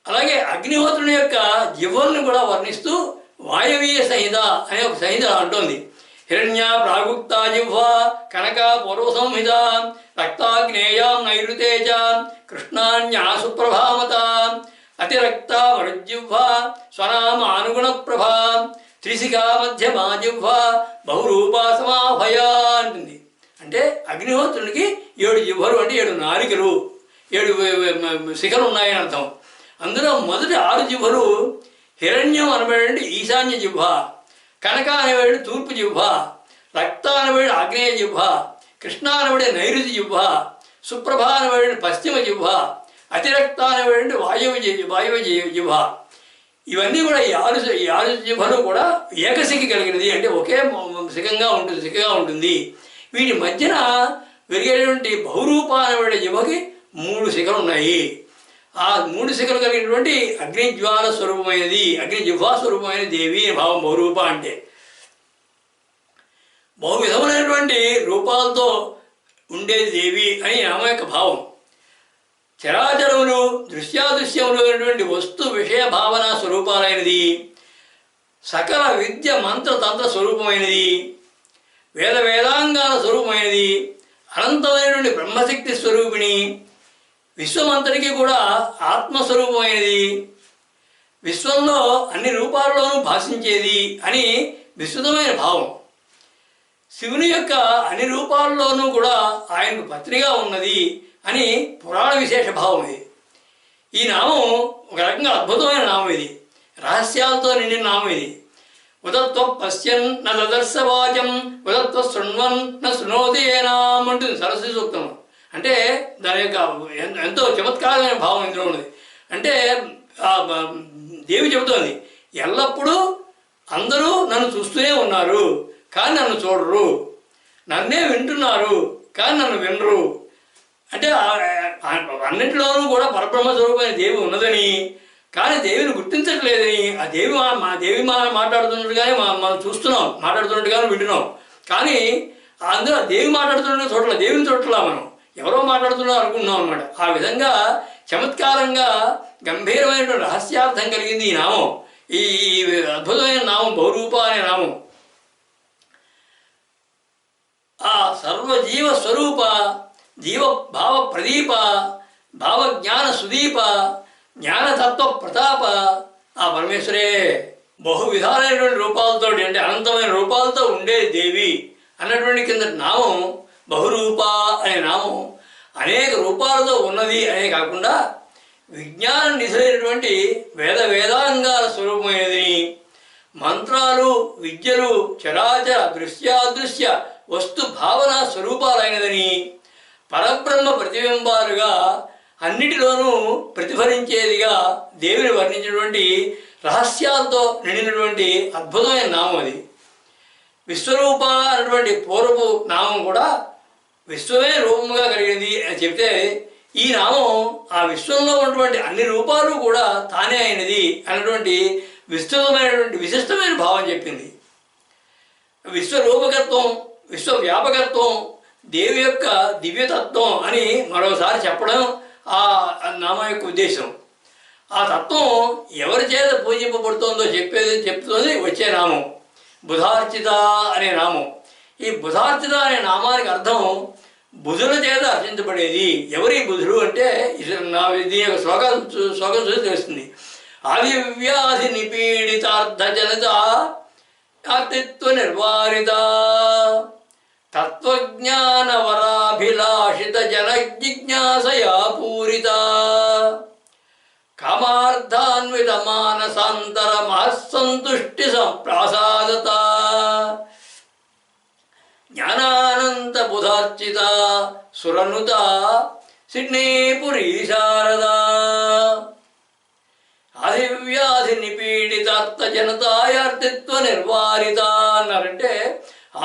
అలాగే అగ్నిహోత్రుని యొక్క జిహ్వలను కూడా వర్ణిస్తూ వాయవీయ సంహిత అనే ఒక సంహిత అంటోంది. హిరణ్య ప్రాగుప్త జిహ్వ కనక పూర్వ సంహిత రక్తాగ్నేయాం నైరుతేజ కృష్ణాన్యా సుప్రభామత అతిరక్త వరుజిహ్వ స్వనామ అనుగుణ ప్రభా త్రిశిఖా మధ్యమా జిహ్వ బహురూపా సమాభయ అంటుంది. అంటే అగ్నిహోత్రునికి 7 జిహ్వలు అంటే 7 నారికలు, 7 శిఖలు ఉన్నాయని అర్థం. అందులో మొదటి 6 జిహ్వలు హిరణ్యం అనబడి ఈశాన్య జిహ్వ, కనక అనేవాడు తూర్పు జిహ్వ, రక్త అనేవాడు ఆగ్నేయ జిహ్వ, కృష్ణ అనేవాడు నైరుతి జిహ్వ, సుప్రభ అనేవాడు పశ్చిమ జిహ్వ, అతిరక్త అనేవాడు వాయువ జిహ్వ. ఇవన్నీ కూడా ఈ ఆరు జిహ్వలు కూడా ఏకశిఖి కలిగినది. అంటే ఒకే శిఖగా ఉంటుంది. వీటి మధ్యన వెలిగేటువంటి బహురూప అనేవాడి జిహ్వకి 3 శిఖలు ఉన్నాయి. ఆ 3 శిఖలు కలిగినటువంటి అగ్నిజ్వాల స్వరూపమైనది, అగ్నిజిహ్వా స్వరూపమైన దేవి భావం బహురూప అంటే. బహు విధములైనటువంటి రూపాలతో ఉండేది దేవి అని నామ యొక్క భావం. చరాచరములు దృశ్యాదృశ్యములు అయినటువంటి వస్తు విషయ భావన స్వరూపాలైనది, సకల విద్య మంత్ర తంత్ర స్వరూపమైనది, వేదాంగాల స్వరూపమైనది, అనంతమైనటువంటి బ్రహ్మశక్తి స్వరూపిణి, విశ్వమంతటికి కూడా ఆత్మస్వరూపమైనది, విశ్వంలో అన్ని రూపాల్లోనూ భాషించేది అని విస్తృతమైన భావం. శివుని యొక్క అన్ని రూపాల్లోనూ కూడా ఆయనకు పత్నిగా ఉన్నది అని పురాణ విశేష భావం ఇది. ఈ నామం ఒక రకంగా అద్భుతమైన నామం ఇది, రహస్యాలతో నిండిన నామం ఇది. ఉదత్వ పశ్యన్ న దదర్శవాచం ఉదత్వ శృణ్వన్ న శృణోతి ఏనాం అంటుంది సరస్వతి సూక్తం. అంటే దాని యొక్క ఎంతో చమత్కారమైన భావం ఇందులో ఉన్నది. అంటే దేవి చెబుతోంది, ఎల్లప్పుడూ అందరూ నన్ను చూస్తూనే ఉన్నారు కానీ నన్ను చూడరు, నన్నే వింటున్నారు కానీ నన్ను వినరు. అంటే అన్నింటిలోనూ కూడా పరబ్రహ్మ స్వరూపమైన దేవి ఉన్నదని, కానీ దేవిని గుర్తించట్లేదని. ఆ దేవి మాట్లాడుతున్నట్టుగానే మనం చూస్తున్నాం, మాట్లాడుతున్నట్టుగానే వింటున్నాం. కానీ అందులో దేవి మాట్లాడుతున్నట్టుగా చూడలే, దేవిని చూడట్లా, మనం ఎవరో మాట్లాడుతున్నా అనుకుంటున్నాం అనమాట. ఆ విధంగా చమత్కారంగా గంభీరమైనటువంటి రహస్యార్థం కలిగింది ఈ నామం. ఈ అద్భుతమైన నామం బహురూప అనే నామం. ఆ సర్వజీవ స్వరూప జీవ భావ ప్రదీప భావజ్ఞాన సుదీప జ్ఞానతత్వ ప్రతాప ఆ పరమేశ్వరే బహు విధాలైనటువంటి రూపాలతో, అంటే అనంతమైన రూపాలతో ఉండే దేవి అన్నటువంటి కింద నామం బహురూప అనే నామం అనేక రూపాలతో ఉన్నది అనే కాకుండా విజ్ఞానం నిధులైనటువంటి వేదాంగాల స్వరూపమైనది, మంత్రాలు విద్యలు చరాచర దృశ్యాదృశ్య వస్తు భావన స్వరూపాలైనదని, పరబ్రహ్మ ప్రతిబింబాలుగా అన్నిటిలోనూ ప్రతిఫలించేదిగా దేవుని వర్ణించినటువంటి రహస్యాలతో నిండినటువంటి అద్భుతమైన నామం అది. విశ్వరూప అన్నటువంటి పూర్వపు నామం కూడా విశ్వమే రూపముగా కలిగింది అని చెప్తే, ఈ నామం ఆ విశ్వంలో ఉన్నటువంటి అన్ని రూపాలు కూడా తానే అయినది అన్నటువంటి విస్తృతమైనటువంటి విశిష్టమైన భావం చెప్పింది. విశ్వరూపకత్వం, విశ్వవ్యాపకత్వం, దేవి యొక్క దివ్యతత్వం అని మరోసారి చెప్పడం ఆ నామం యొక్క ఉద్దేశం. ఆ తత్వం ఎవరి చేత పూజింపబడుతుందో చెప్తుంది వచ్చే నామం బుధార్చిత అనే నామం. ఈ బుధార్చిత అనే నామానికి అర్థం బుధుల చేత అర్చించబడేది. ఎవరి బుధుడు అంటే దీని యొక్క శ్లోకం చూసి తెలుస్తుంది. ఆదివ్యాధి నిపీడితార్థ జనత అర్తిత్వ నిర్వారిత తత్వజ్ఞాన వరాభిలాషిత జన జిజ్ఞాసయా పూరిత కామార్థాన్విత మానసాంతర మహస్సంతుష్టి సంప్రాసాదత జ్ఞానానంత బుధార్చిత సురనుత సిడ్నీపురీ శారద. ఆదివ్యాధి నిపీడితాత్త జనతాయార్తిత్వ నిర్వారిత అన్నారంటే,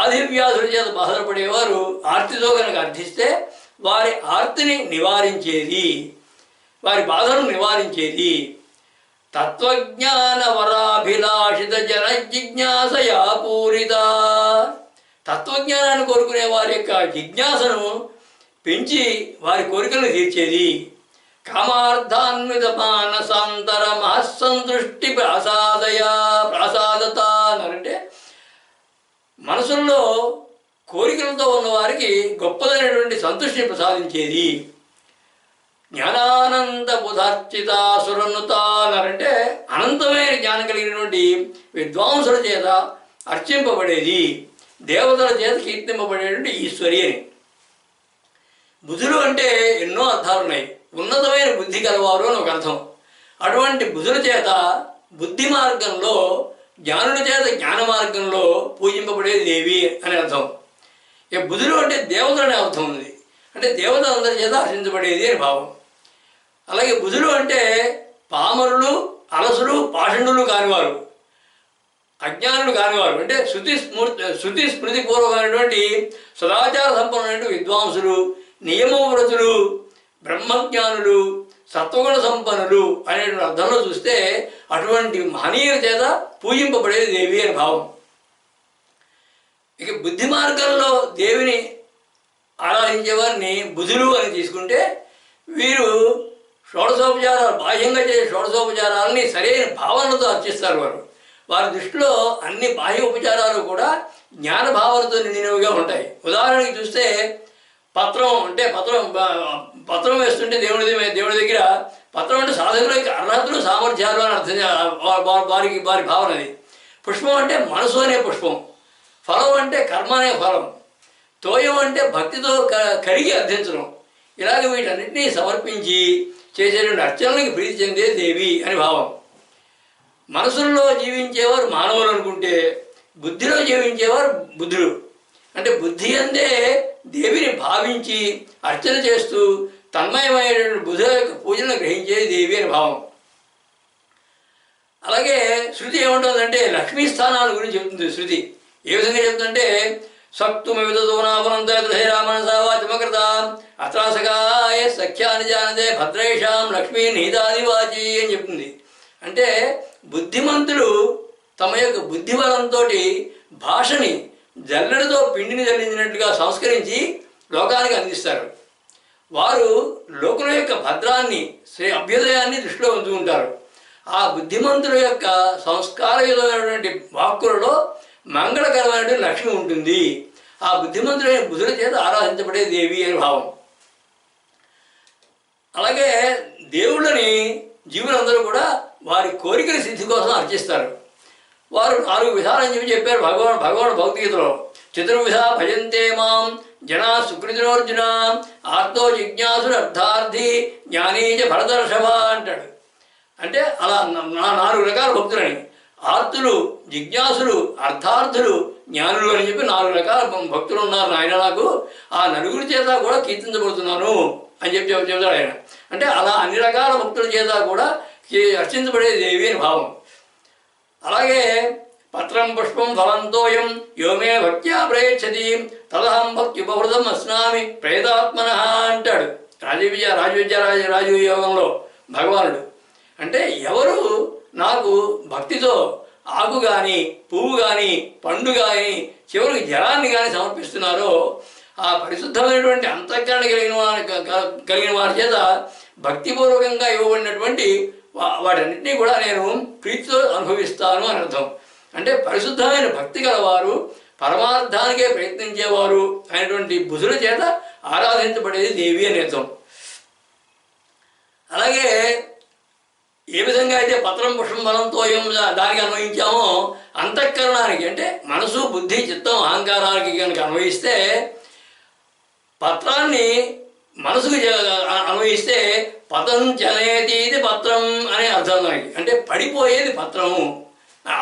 ఆదివ్యాధుల చేత బాధపడేవారు ఆర్తితో కనుక అర్థిస్తే వారి ఆర్తిని నివారించేది, వారి బాధను నివారించేది. తత్వజ్ఞాన వరాభిలాషిత జన జిజ్ఞాసయా పూరిత. తత్వజ్ఞానాన్ని కోరుకునే వారి యొక్క జిజ్ఞాసను పెంచి వారి కోరికలను తీర్చేది. కామార్థాన్విత మానసాంతర మహస్సంతృష్టి ప్రాసాదత అన్నారంటే, మనసుల్లో కోరికలతో ఉన్నవారికి గొప్పదైనటువంటి సంతృష్టిని ప్రసాదించేది. జ్ఞానానంద బుధార్చిత సురనుత అన్నారంటే, అనంతమైన జ్ఞానం కలిగినటువంటి విద్వాంసుల చేత అర్చింపబడేది, దేవతల చేత కీర్తింపబడేటువంటి ఈశ్వరి అని. బుధులు అంటే ఎన్నో అర్థాలు ఉన్నాయి. ఉన్నతమైన బుద్ధి కలవారు అని ఒక అర్థం. అటువంటి బుధుల చేత బుద్ధి మార్గంలో, జ్ఞానుల చేత జ్ఞాన మార్గంలో పూజింపబడేది దేవి అనే అర్థం. ఇక బుధులు అంటే దేవతలు అనే అర్థం ఉంది. అంటే దేవతలందరి చేత హర్షించబడేది అని భావం. అలాగే బుధులు అంటే పామరులు, అలసులు, పాషండులు కానివారు, అజ్ఞానులు కానివారు, అంటే శృతి స్మృతిపూర్వకమైనటువంటి సదాచార సంపన్నమైనటువంటి విద్వాంసులు, నియమవ్రతులు, బ్రహ్మజ్ఞానులు, సత్వగుణ సంపన్నులు అనేటువంటి అర్థంలో చూస్తే అటువంటి మహనీయుల చేత పూజింపబడేది దేవి అని భావం. ఇక బుద్ధి మార్గంలో దేవిని ఆరాధించే వారిని బుధులు అని తీసుకుంటే, వీరు షోడశోపచారాలు, బాహ్యంగా చేసే షోడశోపచారాలని సరైన భావనతో అర్చిస్తారు. వారి దృష్టిలో అన్ని బాహ్య ఉపచారాలు కూడా జ్ఞాన భావనతో నిండినవిగా ఉంటాయి. ఉదాహరణకి చూస్తే పత్రం అంటే పత్రం వేస్తుంటే దేవుడి దగ్గర పత్రం అంటే సాధకుల యొక్క అర్హతలు, సామర్థ్యాలు అని అర్థం వారి భావన అది. పుష్పం అంటే మనసు అనే పుష్పం, ఫలం అంటే కర్మ అనే ఫలం, తోయం అంటే భక్తితో కరిగి అర్థించడం. ఇలాగ వీటన్నిటినీ సమర్పించి చేసేటువంటి అర్చనలకి ప్రీతి చెందే దేవి అని భావం. మనసుల్లో జీవించేవారు మానవులు అనుకుంటే, బుద్ధిలో జీవించేవారు బుద్ధులు. అంటే బుద్ధి అందే దేవిని భావించి అర్చన చేస్తూ తన్మయమైనటువంటి బుధుల యొక్క పూజలను గ్రహించేది దేవి అని భావం. అలాగే శృతి ఏముంటుందంటే లక్ష్మీ స్థానాల గురించి చెబుతుంది. శృతి ఏ విధంగా చెబుతుందంటే, సక్తుమివిదోనాపునంతరామనసావాచమకృత అత్రాసకాయ సఖ్యాని జానదే భద్రేషాం లక్ష్మీ నిహితాదివాచి అని చెప్తుంది. అంటే బుద్ధిమంతులు తమ యొక్క బుద్ధిబలంతో భాషని జల్లెడతో పిండిని జల్లించినట్లుగా సంస్కరించి లోకానికి అందిస్తారు. వారు లోకుల యొక్క భద్రాన్ని, అభ్యుదయాన్ని దృష్టిలో ఉంచుకుంటారు. ఆ బుద్ధిమంతుల యొక్క సంస్కారయుతమైనటువంటి వాక్కులలో మంగళకరమైనటువంటి లక్ష్మి ఉంటుంది. ఆ బుద్ధిమంతులైన బుధుల చేత ఆరాధించబడే దేవి అని భావం. అలాగే దేవుళ్ళని జీవులందరూ కూడా వారి కోరికల సిద్ధి కోసం అర్చిస్తారు. వారు 4 విధాలని చెప్పారు భగవాన్ భౌతికతలో. చతుర్విధ భజంతే మాం జనా సుకృతినోర్జున ఆర్తో జిజ్ఞాసుడు అర్థార్థి జ్ఞానీజ భరతర్షభ అంటాడు. అంటే అలా 4 రకాల భక్తులని, ఆర్తులు, జిజ్ఞాసులు, అర్థార్థులు, జ్ఞానులు అని చెప్పి 4 రకాల భక్తులు ఉన్నారు నాయన. నాకు ఆ నలుగురి చేత కూడా కీర్తించబడుతున్నాను అని చెప్తాడు ఆయన. అంటే అలా అన్ని రకాల భక్తుల చేత కూడా అర్చించబడే దేవి అని భావం. అలాగే పత్రం పుష్పం ఫలంతోయం యోమే భక్త్యా ప్రయచ్చతి తదహం భక్త్యుపహృతం అస్నామి ప్రేతాత్మన అంటాడు రాజయోగంలో భగవానుడు. అంటే ఎవరు నాకు భక్తితో ఆకు కానీ పువ్వు కానీ పండు కానీ చివరికి జలాన్ని కానీ సమర్పిస్తున్నారో ఆ పరిశుద్ధమైనటువంటి అంతఃకరణ కలిగిన వారి చేత భక్తిపూర్వకంగా ఇవ్వబడినటువంటి వాటన్నింటినీ కూడా నేను ప్రీతితో అనుభవిస్తాను అని అర్థం. అంటే పరిశుద్ధమైన భక్తి గలవారు, పరమార్థానికే ప్రయత్నించేవారు అయినటువంటి బుధుల చేత ఆరాధించబడేది దేవి అని అర్థం. అలాగే ఏ విధంగా అయితే పత్రం పుష్పం ఫలంతో దానికి అన్వయించామో అంతఃకరణానికి అంటే మనసు బుద్ధి చిత్తం అహంకారానికి కనుక అన్వయిస్తే, పత్రాన్ని మనసుకు అన్వయిస్తే పతంచనేది పత్రం అనే అర్థం దానికి. అంటే పడిపోయేది పత్రము,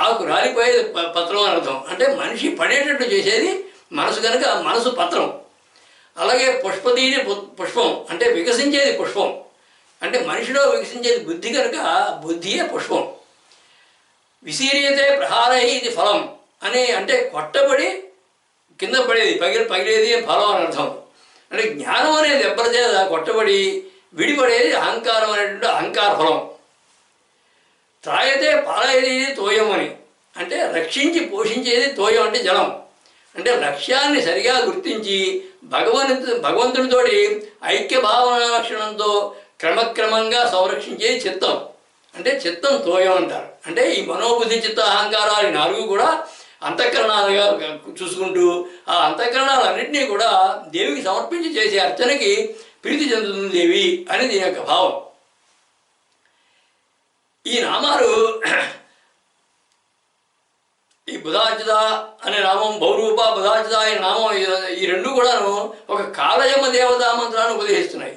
ఆకు రాలిపోయేది పత్రం అని అర్థం. అంటే మనిషి పడేటట్టు చేసేది మనసు కనుక మనసు పత్రం. అలాగే పుష్పతీది పుష్పం అంటే వికసించేది పుష్పం. అంటే మనిషిలో వికసించేది బుద్ధి కనుక బుద్ధియే పుష్పం. విశీర్యతే ప్రహారై ఇది ఫలం అని అంటే కొట్టబడి కింద పడేది పగిలేది ఫలం అని అర్థం. అంటే జ్ఞానం అనేది దెబ్బల చేత కొట్టబడి విడిపడేది అహంకారం అనేటువంటి అహంకార ఫలం. త్రాయతే పాలయేది తోయం అని అంటే రక్షించి పోషించేది తోయం అంటే జలం. అంటే లక్ష్యాన్ని సరిగా గుర్తించి భగవంతునితోటి ఐక్య భావన లక్షణంతో క్రమక్రమంగా సంరక్షించేది చిత్తం. అంటే చిత్తం తోయం అంటారు. అంటే ఈ మనోబుద్ధి చిత్త అహంకారాలు 4 కూడా అంతఃకరణాలుగా చూసుకుంటూ ఆ అంతఃకరణాలన్నింటినీ కూడా దేవికి సమర్పించి చేసే అర్చనకి ప్రీతి చెందుతుంది దేవి అని దీని యొక్క భావం. ఈ నామాలు ఈ బుధార్చిత అనే నామం, బహురూప బుధార్చిత అనే నామం, ఈ రెండు కూడాను ఒక కాలయమ దేవతా మంత్రాన్ని ఉపదేశిస్తున్నాయి.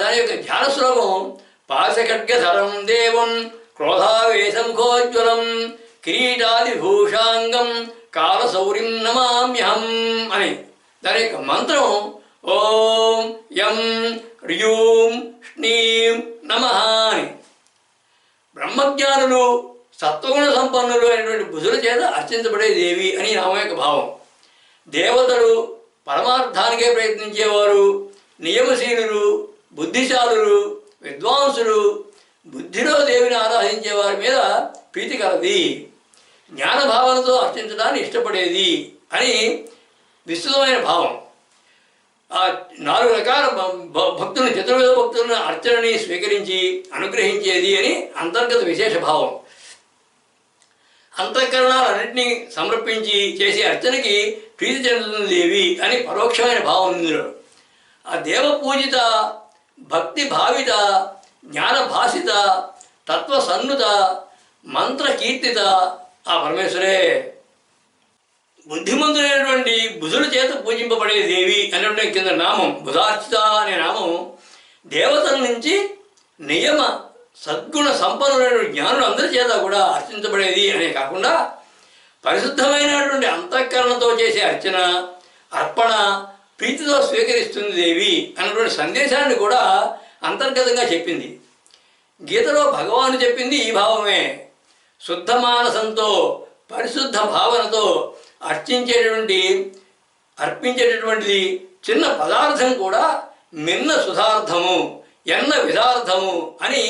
దాని యొక్క ధ్యాన శ్లోకం పాశఖడ్గధరం దేవం క్రోధావేశముఖోజ్వలం కిరీటాదిభూషాంగం కాలశౌరిం నమామ్యహం అని. దాని యొక్క మంత్రం ఓం యం హ్రీం ష్ణీం నమః అని. బ్రహ్మజ్ఞానులు సత్వగుణ సంపన్నులు అయినటువంటి బుధుల చేత అర్చించబడే దేవి అని నామం యొక్క భావం. దేవతలు పరమార్థానికే ప్రయత్నించేవారు, నియమశీలులు, బుద్ధిశాలులు, విద్వాంసులు, బుద్ధిలో దేవిని ఆరాధించే వారి మీద ప్రీతి కలది, జ్ఞానభావనతో అర్చించడాన్ని ఇష్టపడేది అని విస్తృతమైన భావం. ఆ 4 రకాల భక్తులను, చతుర్వేద భక్తులను అర్చనని స్వీకరించి అనుగ్రహించేది అని అంతర్గత విశేష భావం. అంతఃకరణాలన్నింటినీ సమర్పించి చేసే అర్చనకి ప్రీతి చెందుతుంది దేవి అని పరోక్షమైన భావం ఇందులో. ఆ దేవపూజిత, భక్తి భావిత, జ్ఞానభాసిత, తత్వసన్నుత, మంత్రకీర్తిత ఆ పరమేశ్వరే. బుద్ధిమంతులైనటువంటి బుధుల చేత పూజింపబడే దేవి అనేటువంటి కింద నామం బుధార్చిత అనే నామం దేవతల నుంచి నియమ సద్గుణ సంపన్నులైన జ్ఞానులు అందరి చేత కూడా అర్చించబడేది అనే కాకుండా పరిశుద్ధమైనటువంటి అంతఃకరణతో చేసే అర్చన, అర్పణ ప్రీతితో స్వీకరిస్తుంది దేవి అన్నటువంటి సందేశాన్ని కూడా అంతర్గతంగా చెప్పింది. గీతలో భగవాను చెప్పింది ఈ భావమే. శుద్ధ మానసంతో పరిశుద్ధ భావనతో అర్పించేటటువంటిది చిన్న పదార్థం కూడా మిన్న సుధార్థము ఎన్న విధార్థము అని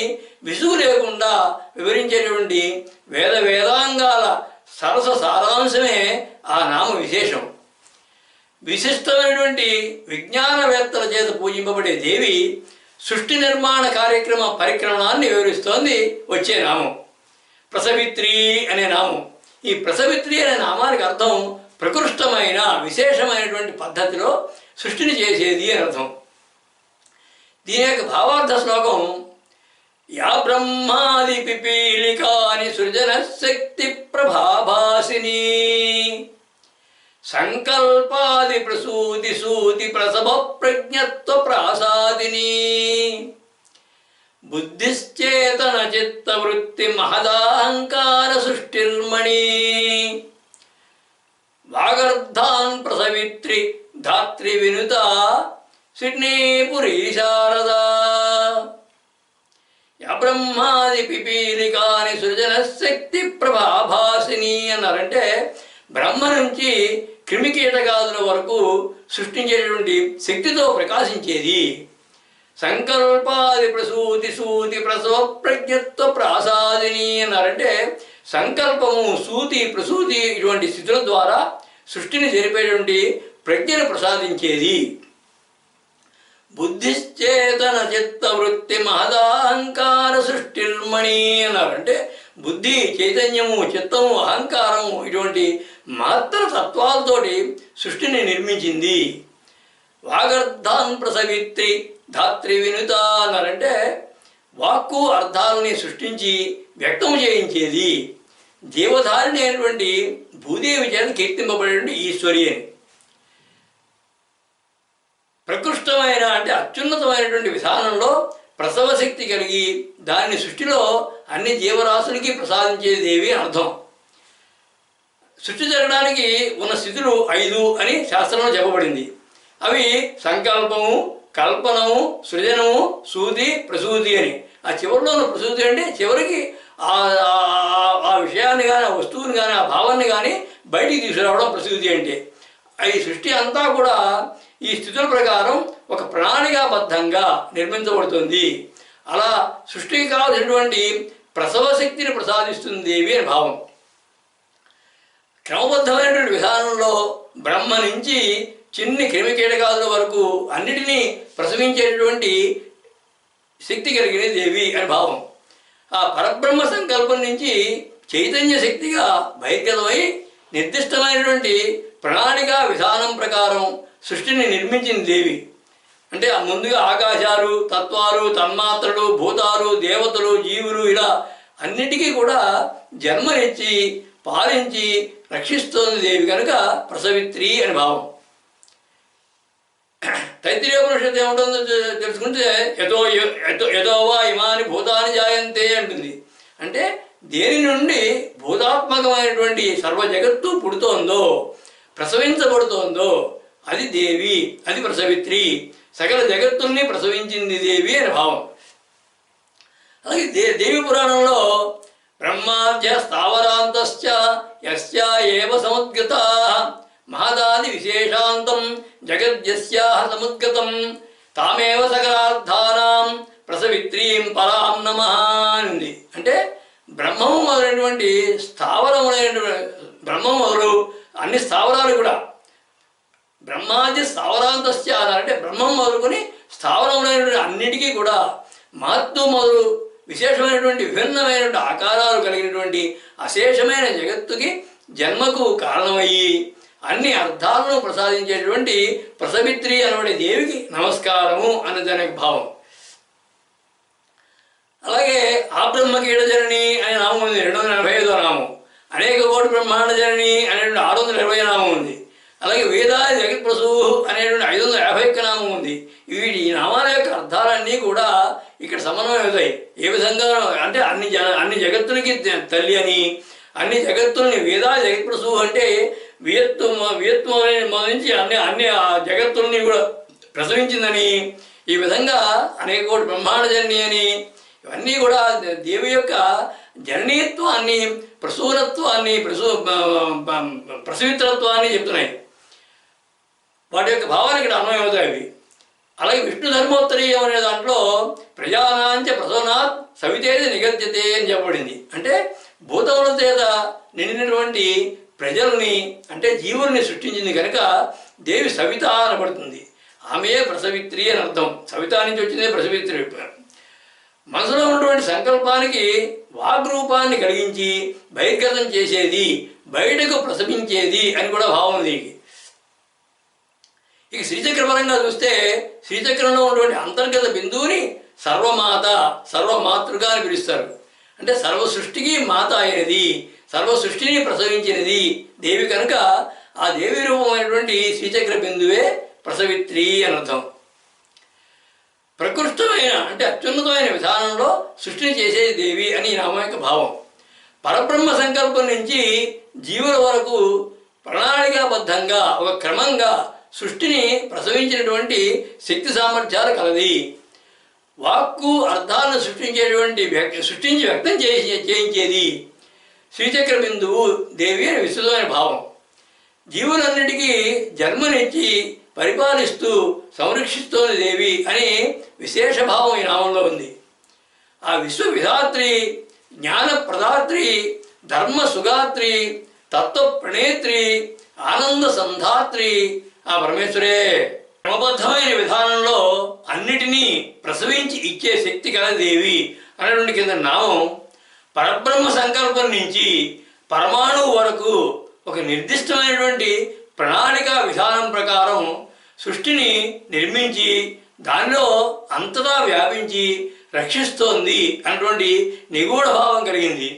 విసుగు లేకుండా వివరించేటువంటి వేదాంగాల సరస సారాంశమే ఆ నామ విశేషం. విశిష్టమైనటువంటి విజ్ఞానవేత్తల చేత పూజింపబడే దేవి సృష్టి నిర్మాణ పరిక్రమణాన్ని వివరిస్తోంది వచ్చే నామం ప్రసవిత్రి అనే నామం. ఈ ప్రసవిత్రి అనే నామానికి అర్థం ప్రకృష్టమైన విశేషమైనటువంటి పద్ధతిలో సృష్టిని చేసేది అని అర్థం. దీని యొక్క భావార్థ శ్లోకం యా బ్రహ్మాది పిపీలికాని సృజన శక్తి ప్రభాభాసిని సంకల్పాది ప్రసూతి సూతి ప్రసభ ప్రజ్ఞత్వ ప్రాసాదిని బుద్ధిశ్చేతన చిత్తవృత్తి మహదాహంకార సృష్టిర్మణి వాగర్ధాన్ ప్రసవిత్రి ధాత్రి వినుత సిడ్నీపురీ శారదా బ్రహ్మాది పిపీలికాని సృజన శక్తి ప్రభాభాసిని అన్నారంటే బ్రహ్మ నుంచి క్రిమికీటకాదుల వరకు సృష్టించేటువంటి శక్తితో ప్రకాశించేది. సంకల్పాది ప్రసూతి సూతి ప్రసవ ప్రజ్ఞత్వ ప్రాసాదిని అన్నారంటే సంకల్పము సూతి ప్రసూతి ఇటువంటి స్థితుల ద్వారా సృష్టిని జరిపేటువంటి ప్రజ్ఞను ప్రసాదించేది. బుద్ధిశ్చేతన చిత్త వృత్తి మహదాహంకార సృష్టిర్మణి అన్నారంటే బుద్ధి చైతన్యము చిత్తము అహంకారము ఇటువంటి మాత్ర తత్వాలతోటి సృష్టిని నిర్మించింది. వాగర్థాన్ ప్రసవిత్రి ధాత్రి వినుత అన్నారంటే వాక్కు అర్థాలని సృష్టించి వ్యక్తం చేయించేది. జీవధారిణి అయినటువంటి భూదేవి చేత కీర్తింపబడేటువంటి ఈశ్వరి అని. ప్రకృష్టమైన అంటే అత్యున్నతమైనటువంటి విధానంలో ప్రసవ శక్తి కలిగి దాన్ని సృష్టిలో అన్ని జీవరాశులకి ప్రసాదించే దేవి అర్థం. సృష్టి జరగడానికి ఉన్న స్థితులు 5 అని శాస్త్రంలో చెప్పబడింది. అవి సంకల్పము, కల్పనము, సృజనము, సూతి, ప్రసూతి అని. ఆ చివరిలో ఉన్న ప్రసూతి అంటే చివరికి ఆ విషయాన్ని కానీ ఆ వస్తువుని కానీ ఆ భావాన్ని కానీ బయటికి తీసుకురావడం ప్రసూతి అంటే. ఈ సృష్టి అంతా కూడా ఈ స్థితుల ప్రకారం ఒక ప్రణాళికాబద్ధంగా నిర్మించబడుతుంది. అలా సృష్టికి కావాల్సినటువంటి ప్రసవ శక్తిని ప్రసాదిస్తుంది దేవి అని భావం. క్రమబద్ధమైనటువంటి విధానంలో బ్రహ్మ నుంచి చిన్ని క్రిమికీటకాదుల వరకు అన్నిటినీ ప్రసవించేటువంటి శక్తి కలిగిన దేవి అని భావం. ఆ పరబ్రహ్మ సంకల్పం నుంచి చైతన్య శక్తిగా బహిర్గతమై నిర్దిష్టమైనటువంటి ప్రణాళిక విధానం ప్రకారం సృష్టిని నిర్మించిన దేవి. అంటే ముందుగా ఆకాశాలు, తత్వాలు, తన్మాత్రలు, భూతాలు, దేవతలు, జీవులు ఇలా అన్నిటికీ కూడా జన్మనిచ్చి పాలించి రక్షిస్తోంది దేవి కనుక ప్రసవిత్రి అని భావం. తైత్తిరీయోపనిషత్తు ఏముంటుందో తెలుసుకుంటే యథోవా ఇమాని భూతాని జాయంతే అంటుంది. అంటే దేని నుండి భూతాత్మకమైనటువంటి సర్వ జగత్తు పుడుతోందో ప్రసవించబడుతోందో అది దేవి, అది ప్రసవిత్రి. సకల జగత్తుల్ని ప్రసవించింది దేవి అని భావం. అలాగే దేవి పురాణంలో బ్రహ్మాద్య స్థావరాంతశ్చ యస్యా ఏవ సముద్గతా మహదాది విశేషాంతం జగద్యస్యాః సముద్గతం తామేవ సకలార్థానాం ప్రసవిత్రీం పరాం నమః అంది. అంటే బ్రహ్మము మొదలైనటువంటి స్థావరములైనటువంటి బ్రహ్మము మొదలు అన్ని స్థావరాలు కూడా బ్రహ్మాది స్థావరాంతస్య అంటే బ్రహ్మం మొదలుకొని స్థావరములైనటువంటి అన్నిటికీ కూడా మహత్వం మొదలు విశేషమైనటువంటి విభిన్నమైనటువంటి ఆకారాలు కలిగినటువంటి అశేషమైన జగత్తుకి జన్మకు కారణమయ్యి అన్ని అర్థాలను ప్రసాదించేటువంటి ప్రసవిత్రి అనబడే దేవికి నమస్కారము అనే దానికి భావం. అలాగే ఆ బ్రహ్మకీట జనని అనే నామం ఉంది, 245వ నామం. అనేక కోటి బ్రహ్మాండ జనని అనేటువంటి 620 నామం ఉంది. అలాగే వేదాది జగత్ప్రసూః అనేటువంటి 551 నామం ఉంది. ఈ నామాల యొక్క అర్థాలన్నీ కూడా ఇక్కడ సమన్వయం అవుతాయి. ఏ విధంగా అంటే అన్ని జగత్తులకి తల్లి అని, అన్ని జగత్తుల్ని వేదాది జగత్ప్రసూః అంటే వియత్వం నుంచి అన్ని ఆ జగత్తుల్ని కూడా ప్రసవించిందని, ఈ విధంగా అనేక కోటి బ్రహ్మాండ జనని అని ఇవన్నీ కూడా దేవి యొక్క జననీత్వాన్ని, ప్రసూనత్వాన్ని, ప్రసవిత్రత్వాన్ని చెప్తున్నాయి. వాటి యొక్క భావాన్ని ఇక్కడ అన్వయం అవుతాయి. అలాగే విష్ణు ధర్మోత్తరీయం అనే దాంట్లో ప్రజానాంచ ప్రసవనాత్ సవితేది నిగద్యతే అని చెప్పబడింది. అంటే భూతముల చేత నిండినటువంటి ప్రజల్ని అంటే జీవుల్ని సృష్టించింది కనుక దేవి సవిత అనబడుతుంది. ఆమె ప్రసవిత్రి అని అర్థం. సవిత నుంచి వచ్చిందే ప్రసవిత్రి. మనసులో ఉన్నటువంటి సంకల్పానికి వాగ్రూపాన్ని కలిగించి బహిర్గతం చేసేది, బయటకు ప్రసవించేది అని కూడా భావం దీనికి. ఇక శ్రీచక్రపరంగా చూస్తే శ్రీచక్రంలో ఉన్నటువంటి అంతర్గత బిందువుని సర్వమాత, సర్వమాతృగా అని పిలుస్తారు. అంటే సర్వ సృష్టికి మాత అయినది, సర్వ సృష్టిని ప్రసవించినది దేవి కనుక ఆ దేవి రూపమైనటువంటి శ్రీచక్ర బిందువే ప్రసవిత్రి అని అర్థం. ప్రకృష్టమైన అంటే అత్యున్నతమైన విధానంలో సృష్టిని చేసేది దేవి అని నామం యొక్క భావం. పరబ్రహ్మ సంకల్పం నుంచి జీవుల వరకు ప్రణాళికాబద్ధంగా ఒక క్రమంగా సృష్టిని ప్రసవించినటువంటి శక్తి సామర్థ్యాలు కలది. వాక్కు అర్థాలను సృష్టించి వ్యక్తం చేయించేది. శ్రీచక్ర బిందువు దేవి అని విస్తృతమైన భావం. జీవులన్నిటికీ జన్మనిచ్చి పరిపాలిస్తూ సంరక్షిస్తోంది దేవి అని విశేష భావం ఈ నామంలో ఉంది. ఆ విశ్వవిధాత్రి, జ్ఞాన ప్రదాత్రి, ధర్మ సుగాత్రి, తత్వ ప్రణేత్రి, ఆనంద సంధాత్రి ఆ పరమేశ్వరే. క్రమబద్ధమైన విధానంలో అన్నిటినీ ప్రసవించి ఇచ్చే శక్తి కల దేవి అనేటువంటి కింద నామం పరబ్రహ్మ సంకల్పం నుంచి పరమాణువు వరకు ఒక నిర్దిష్టమైనటువంటి ప్రణాళిక విధానం ప్రకారం సృష్టిని నిర్మించి దానిలో అంతటా వ్యాపించి రక్షిస్తోంది అన్నటువంటి నిగూఢ భావం కలిగింది.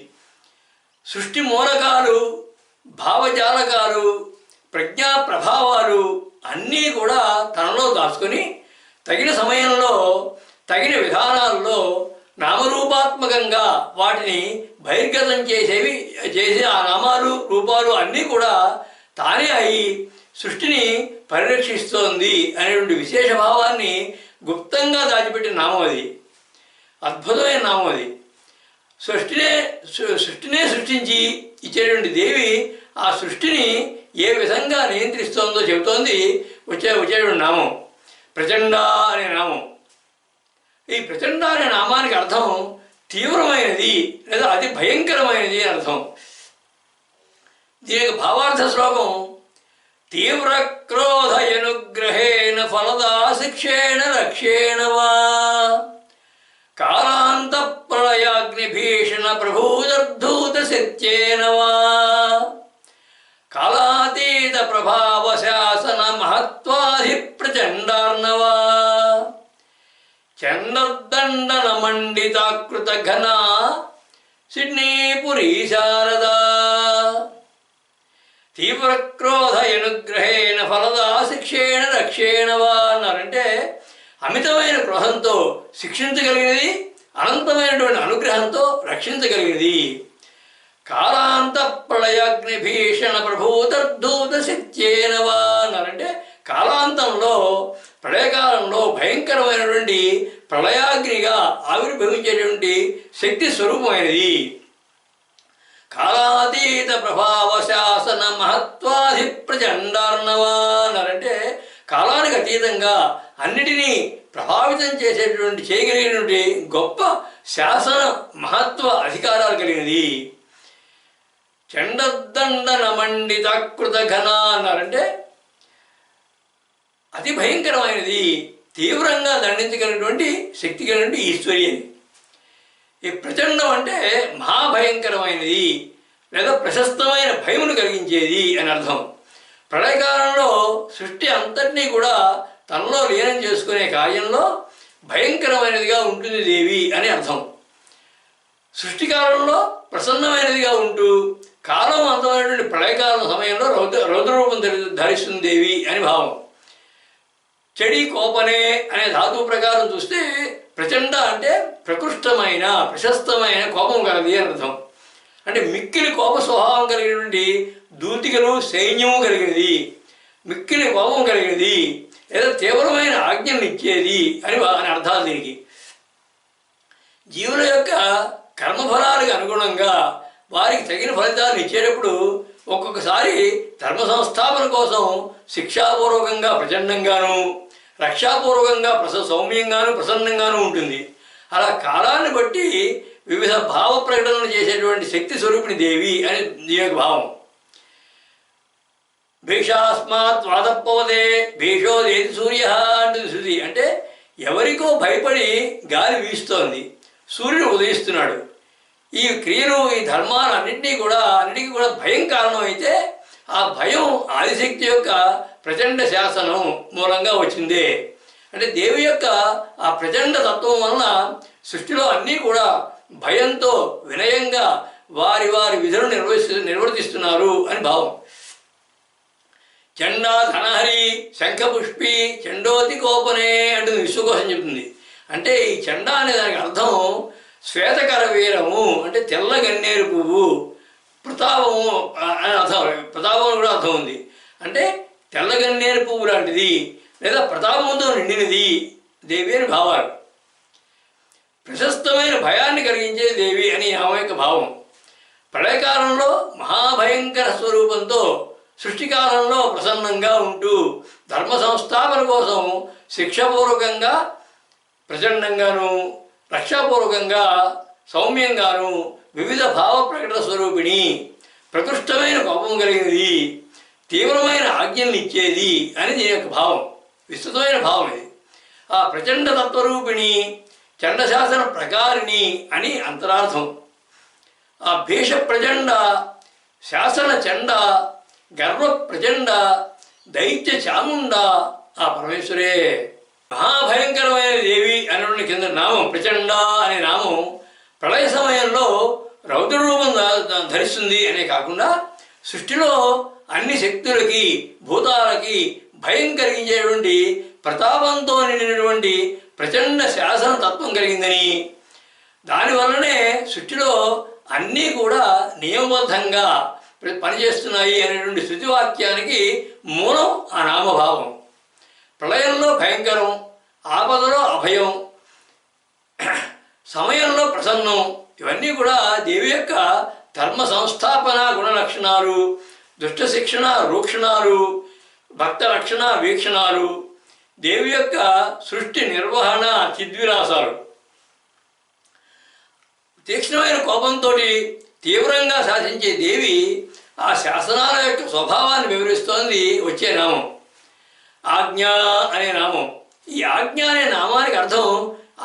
సృష్టి మూలకాలు, భావజాలకాలు, ప్రజ్ఞా ప్రభావాలు అన్నీ కూడా తనలో దాచుకొని తగిన సమయంలో తగిన విధానాల్లో నామరూపాత్మకంగా వాటిని బహిర్గతం చేసే ఆ నామాలు రూపాలు అన్నీ కూడా తానే అయి సృష్టిని పరిరక్షిస్తోంది అనేటువంటి విశేష భావాన్ని గుప్తంగా దాచిపెట్టిన నామం అది. అద్భుతమైన నామం అది. సృష్టినే సృష్టించి ఇచ్చేటువంటి దేవి ఆ సృష్టిని ఏ విధంగా నియంత్రిస్తోందో చెబుతోంది వచ్చేటువంటి నామం ప్రచండ అనే నామం. ఈ ప్రచండ అనే నామానికి అర్థం తీవ్రమైనది లేదా అతి భయంకరమైనది అని అర్థం. దీనికి భావార్థ శ్లోకం తీవ్ర క్రోధయనుగ్రహేణ ఫలదా శిక్షేణ రక్షేణ వా కాలాంత ప్రళయాగ్నిభీషణ ప్రభూదర్ధూత శక్త్యేన వా కాలాతీత ప్రభావ శాసన మహత్వాధి ప్రచండార్ణవా చండర్దండన మండితాకృత ఘనా సిడ్నీపురీ శారదా తీవ్ర క్రోధయనుగ్రహేణ ఫలదా శిక్షేణ రక్షేణ వా అన్నారంటే అమితమైన క్రోధంతో శిక్షించగలిగినది, అనంతమైనటువంటి అనుగ్రహంతో రక్షించగలిగినది. కాలాంత ప్రళయాగ్ని భీషణ ప్రభూతర్ధూత శక్త్యేన వా అన్నారంటే కాలాంతంలో ప్రళయకాలంలో భయంకరమైనటువంటి ప్రళయాగ్నిగా ఆవిర్భవించేటువంటి శక్తి స్వరూపమైనది. కాలాతీత ప్రభావ శాసన మహత్వాధి ప్రచండార్ణవా అన్నారంటే కాలానికి అతీతంగా అన్నిటినీ ప్రభావితం చేయగలిగినటువంటి గొప్ప శాసన మహత్వ అధికారాలు కలిగినది. చండదండన మండితాకృత ఘన అన్నారంటే అతి భయంకరమైనది, తీవ్రంగా దండించగలిగినటువంటి శక్తి కలిగినటువంటి ఈశ్వరి అని. ఈ ప్రచండం అంటే మహాభయంకరమైనది లేదా ప్రశస్తమైన భయమును కలిగించేది అని అర్థం. ప్రళయకాలంలో సృష్టి అంతటినీ కూడా తనలో లీనం చేసుకునే కార్యంలో భయంకరమైనదిగా ఉంటుంది దేవి అని అర్థం. సృష్టికాలంలో ప్రసన్నమైనదిగా ఉంటూ కాలం అంతమైనటువంటి ప్రళయకాలం సమయంలో రౌద్రరూపం ధరిస్తుంది దేవి అని భావం. చెడి కోపనే అనే ధాతువు ప్రకారం చూస్తే ప్రచండ అంటే ప్రకృష్టమైన ప్రశస్తమైన కోపం కలది అని అర్థం. అంటే మిక్కిలి కోప స్వభావం కలిగినటువంటి దూతికలు సైన్యము కలిగినది, మిక్కిలి కోపం కలిగినది లేదా తీవ్రమైన ఆజ్ఞను ఇచ్చేది అని అర్థాలు దీనికి. జీవుల యొక్క కర్మఫలాలకు అనుగుణంగా వారికి తగిన ఫలితాలను ఇచ్చేటప్పుడు ఒక్కొక్కసారి ధర్మ సంస్థాపన కోసం శిక్షాపూర్వకంగా ప్రచండంగాను, రక్షాపూర్వకంగా సౌమ్యంగాను ప్రసన్నంగాను ఉంటుంది. అలా కాలాన్ని బట్టి వివిధ భావ ప్రకటనలు చేసేటువంటి శక్తి స్వరూపిణి దేవి అని దీని యొక్క భావం. భీషాస్మాత్ వాదప్పవదే భీషోదేతి సూర్య అంటుంది శృతి. అంటే ఎవరికో భయపడి గాలి వీస్తోంది, సూర్యుడు ఉదయిస్తున్నాడు. ఈ క్రియలు ఈ ధర్మాలు అన్నిటికీ కూడా భయం కారణమైతే ఆ భయం ఆదిశక్తి యొక్క ప్రచండ శాసనం మూలంగా వచ్చిందే. అంటే దేవి యొక్క ఆ ప్రచండ తత్వం వలన సృష్టిలో అన్నీ కూడా భయంతో వినయంగా వారి వారి విధులు నిర్వర్తిస్తున్నారు అని భావం. చండా ధనహరి శంఖపుష్పి చండోతి కోపనే అంటుంది విశ్వకోశం చెబుతుంది. అంటే ఈ చండా అనే దానికి అర్థం శ్వేతకర వీరము అంటే తెల్ల గన్నేరు పువ్వు, ప్రతాపము అని అర్థం. ప్రతాపం కూడా అర్థం ఉంది. అంటే తెల్లగన్నేరు పువ్వు లాంటిది లేదా ప్రతాపంతో నిండినది దేవి అని భావాలు. ప్రశస్తమైన భయాన్ని కలిగించే దేవి అని ఆమె యొక్క భావం. ప్రళయకాలంలో మహాభయంకర స్వరూపంతో సృష్టికాలంలో ప్రసన్నంగా ఉంటూ ధర్మ సంస్థాపన కోసం శిక్షాపూర్వకంగా ప్రచండంగాను రక్షాపూర్వకంగా సౌమ్యంగాను వివిధ భావ ప్రకటన స్వరూపిణి, ప్రకృష్టమైన కోపం కలిగినది, తీవ్రమైన ఆజ్ఞల్ని ఇచ్చేది అని దీని యొక్క భావం. విస్తృతమైన భావం ఇది. ఆ ప్రచండ తత్వరూపిణి, చండశాసన ప్రకారిణి అని అంతరార్థం. ఆ భీష ప్రచండ, శాసన చండ, గర్వ ప్రచండ, దైత్య చాముండ ఆ పరమేశ్వరే. మహాభయంకరమైన దేవి అనే కింద నామం ప్రచండ అనే నామం ప్రళయ సమయంలో రౌద్ర రూపం ధరిస్తుంది అనే కాకుండా సృష్టిలో అన్ని శక్తులకి భూతాలకి భయం కలిగించేటువంటి ప్రతాపంతో నిండినటువంటి ప్రచండ శాసన తత్వం కలిగిందని, దానివల్లనే సృష్టిలో అన్నీ కూడా నియమబద్ధంగా పనిచేస్తున్నాయి అనేటువంటి శృతివాక్యానికి మూలం ఆ నామభావం. ప్రళయంలో భయంకరం, ఆపదలో అభయం, సమయంలో ప్రసన్నం, ఇవన్నీ కూడా దేవి యొక్క ధర్మ సంస్థాపన గుణలక్షణాలు, దుష్ట శిక్షణ రూక్షణాలు, భక్త రక్షణ వీక్షణాలు, దేవి యొక్క సృష్టి నిర్వహణ చిద్విలాసాలు. తీక్ష్ణమైన కోపంతో తీవ్రంగా శాసించే దేవి ఆ శాసనాల యొక్క స్వభావాన్ని వివరిస్తోంది వచ్చే నామం ఆజ్ఞ అనే నామం. ఈ ఆజ్ఞ అనే నామానికి అర్థం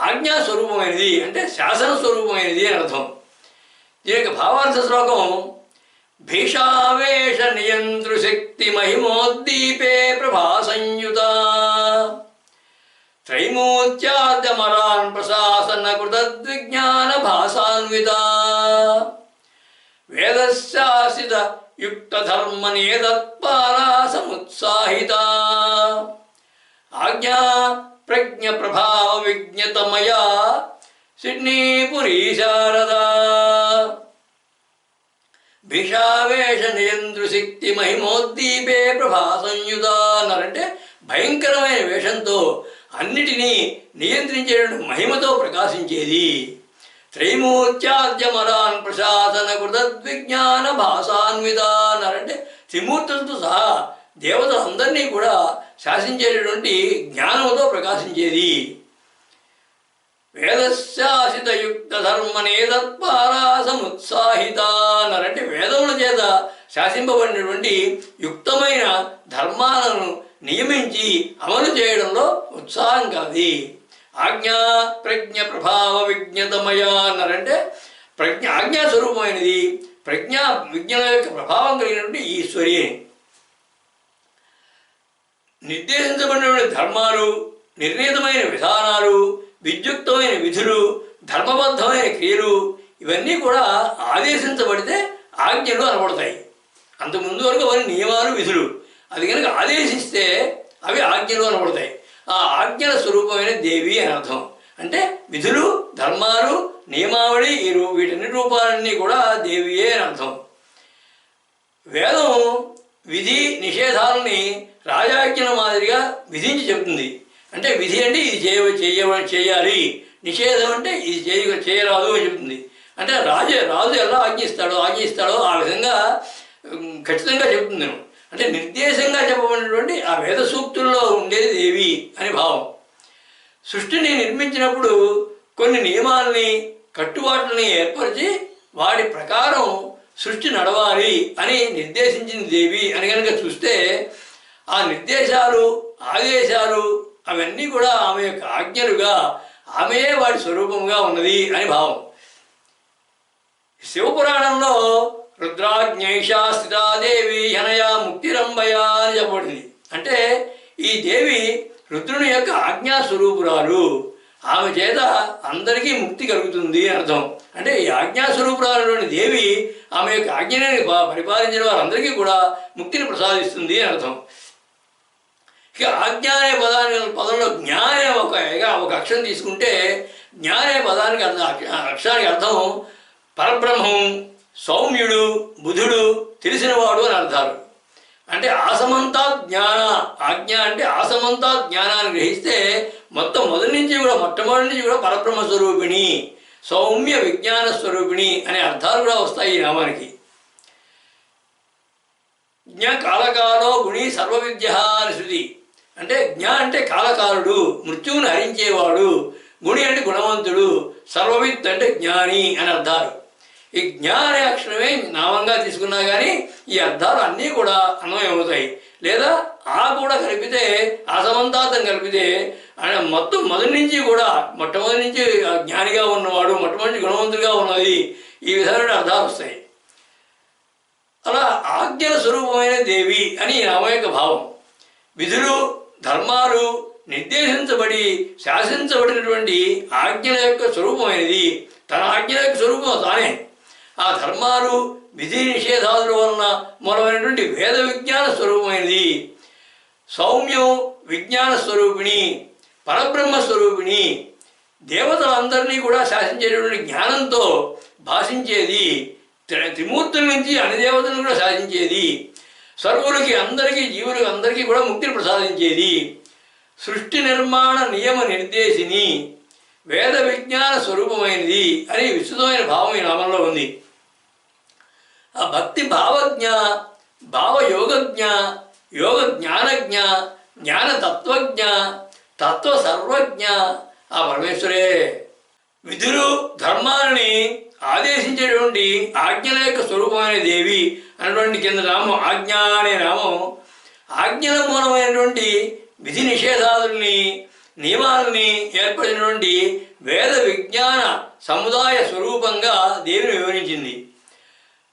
ఆజ్ఞా స్వరూపమైనది, అంటే శాసన స్వరూపమైనది అని అర్థం. దీని యొక్క భావార్థ శ్లోకం భీషావేష నియంతృశక్తి మహిమోద్దీపే ప్రభా సంయుత త్రైమూర్త్యాద్యమరాన్ ప్రశాసన కృతద్విజ్ఞాన భాసాన్విత వేదశాసిత యుక్తధర్మ నేదత్పాలా సముత్సాహిత ఆజ్ఞా ప్రజ్ఞ ప్రభావ విజ్ఞతమయా సిడ్నీపురీ శారదా. భీషావేష నియంతృశక్తి మహిమోద్దీపే ప్రభా సంయుత అన్నారంటే భయంకరమైన వేషంతో అన్నిటినీ నియంత్రించేటువంటి మహిమతో ప్రకాశించేది. త్రైమూర్త్యాద్యమరాన్ ప్రశాసన కృతద్విజ్ఞాన భాసాన్విత అన్నారంటే త్రిమూర్తులతో సహా దేవతలందరినీ కూడా శాసించేటటువంటి జ్ఞానంతో ప్రకాశించేది. వేదశాసిత యుక్త ధర్మనేదత్పారా సముత్సాహిత అన్నారంటే వేదముల చేత శాసింపబడినటువంటి యుక్తమైన ధర్మాలను నియమించి అమలు చేయడంలో ఉత్సాహం కలది. ఆజ్ఞా ప్రజ్ఞ ప్రభావ విజ్ఞతమయ అన్నారంటే ప్రజ్ఞ ఆజ్ఞా స్వరూపమైనది, ప్రజ్ఞ విజ్ఞానం యొక్క ప్రభావం కలిగినటువంటి ఈశ్వరి. నిర్దేశించబడినటువంటి ధర్మాలు, నిర్ణీతమైన విధానాలు, విద్యుక్తమైన విధులు, ధర్మబద్ధమైన క్రియలు ఇవన్నీ కూడా ఆదేశించబడితే ఆజ్ఞలు అనబడతాయి. అంతకుముందు వరకు అవన్నీ నియమాలు విధులు, అది కనుక ఆదేశిస్తే అవి ఆజ్ఞలు అనబడతాయి. ఆ ఆజ్ఞల స్వరూపమైన దేవి అని అర్థం. అంటే విధులు, ధర్మాలు, నియమావళి వీటన్ని రూపాలన్నీ కూడా దేవియే అని అర్థం. వేదం విధి నిషేధాలని రాజాజ్ఞల మాదిరిగా విధించి చెబుతుంది. అంటే విధి అంటే ఇది చేయాలి, నిషేధం అంటే ఇది చేయరాదు అని చెబుతుంది. అంటే రాజు ఎలా ఆజ్ఞిస్తాడో ఆ విధంగా ఖచ్చితంగా చెబుతుంది. అంటే నిర్దేశంగా చెప్పబడినటువంటి ఆ వేద సూక్తుల్లో ఉండేది దేవి అని భావం. సృష్టిని నిర్మించినప్పుడు కొన్ని నియమాలని, కట్టుబాట్లని ఏర్పరిచి వాటి ప్రకారం సృష్టి నడవాలి అని నిర్దేశించింది దేవి అని కనుక చూస్తే ఆ నిర్దేశాలు, ఆదేశాలు అవన్నీ కూడా ఆమె యొక్క ఆజ్ఞలుగా, ఆమెయే వాటి స్వరూపంగా ఉన్నది అని భావం. శివపురాణంలో రుద్రాజ్ఞైషా స్థితాదేవి హనయా ముక్తిరంభయా అని చెప్పబడింది. అంటే ఈ దేవి రుద్రుని యొక్క ఆజ్ఞా స్వరూపురాలు, ఆమె చేత అందరికీ ముక్తి కలుగుతుంది అని అర్థం. అంటే ఈ ఆజ్ఞా స్వరూపురాలైన దేవి ఆమె యొక్క ఆజ్ఞని పరిపాలించిన వారందరికీ కూడా ముక్తిని ప్రసాదిస్తుంది అని అర్థం. ఇక ఆజ్ఞ అనే పదంలో జ్ఞా అనే ఒక అక్షరం తీసుకుంటే జ్ఞా అనే పదానికి అక్షరానికి అర్థం పరబ్రహ్మం, సౌమ్యుడు, బుధుడు, తెలిసినవాడు అని అర్థాలు. అంటే ఆసమంతా జ్ఞాన, ఆజ్ఞ అంటే ఆసమంతా జ్ఞానాన్ని గ్రహిస్తే మొత్తం మొదటి నుంచి కూడా మొట్టమొదటి నుంచి కూడా పరబ్రహ్మ స్వరూపిణి, సౌమ్య విజ్ఞాన స్వరూపిణి అనే అర్థాలు కూడా వస్తాయి ఈ నామానికి. జ్ఞ కాలకాలో గుణి సర్వ విద్య అని శృతి. అంటే జ్ఞ అంటే కాలకాలుడు, మృత్యువుని హరించేవాడు, గుణి అంటే గుణవంతుడు, సర్వవిత్ అంటే జ్ఞాని అని అర్థాలు. ఈ జ్ఞ అనే అక్షరమే నామంగా తీసుకున్నా కానీ ఈ అర్థాలు అన్నీ కూడా అన్వయం అవుతాయి. లేదా ఆ కూడా కలిపితే, అసమంతాతం కలిపితే ఆయన మొత్తం మొదటి నుంచి కూడా మొట్టమొదటి నుంచి జ్ఞానిగా ఉన్నవాడు, మొట్టమొదటి గుణవంతుడిగా ఉన్నది, ఈ విధమైన అర్థాలు వస్తాయి. అలా ఆజ్ఞల స్వరూపమైన దేవి అని ఈ నామం యొక్క భావం. విధులు ధర్మాలు నిర్దేశించబడి శాసించబడినటువంటి ఆజ్ఞల యొక్క స్వరూపమైనది. తన ఆజ్ఞల యొక్క స్వరూపం తానే. ఆ ధర్మాలు విధి నిషేధాదుల వలన మూలమైనటువంటి వేద విజ్ఞాన స్వరూపమైనది. సౌమ్యం విజ్ఞాన స్వరూపిణి, పరబ్రహ్మ స్వరూపిణి, దేవతలందరినీ కూడా శాసించేటువంటి జ్ఞానంతో భాషించేది, త్రిమూర్తుల నుంచి అన్ని దేవతలను కూడా శాసించేది, సర్వులకి అందరికీ జీవులకి అందరికీ కూడా ముక్తిని ప్రసాదించేది, సృష్టి నిర్మాణ నియమ నిర్దేశిని, వేద విజ్ఞాన స్వరూపమైనది అని విస్తృతమైన భావం ఈ నామంలో ఉంది. ఆ భక్తి భావజ్ఞ, భావయోగజ్ఞ, యోగ జ్ఞానజ్ఞ, జ్ఞానతత్వజ్ఞ, తత్వ సర్వజ్ఞ ఆ పరమేశ్వరే. విధులు ధర్మాలని ఆదేశించేటువంటి ఆజ్ఞల యొక్క స్వరూపమైన దేవి అన్నటువంటి కింద నామం ఆజ్ఞ అనే నామం. ఆజ్ఞల మూలమైనటువంటి విధి నిషేధాదుల్ని నియమాలని ఏర్పడినటువంటి వేద విజ్ఞాన సముదాయ స్వరూపంగా దేవిని వివరించింది.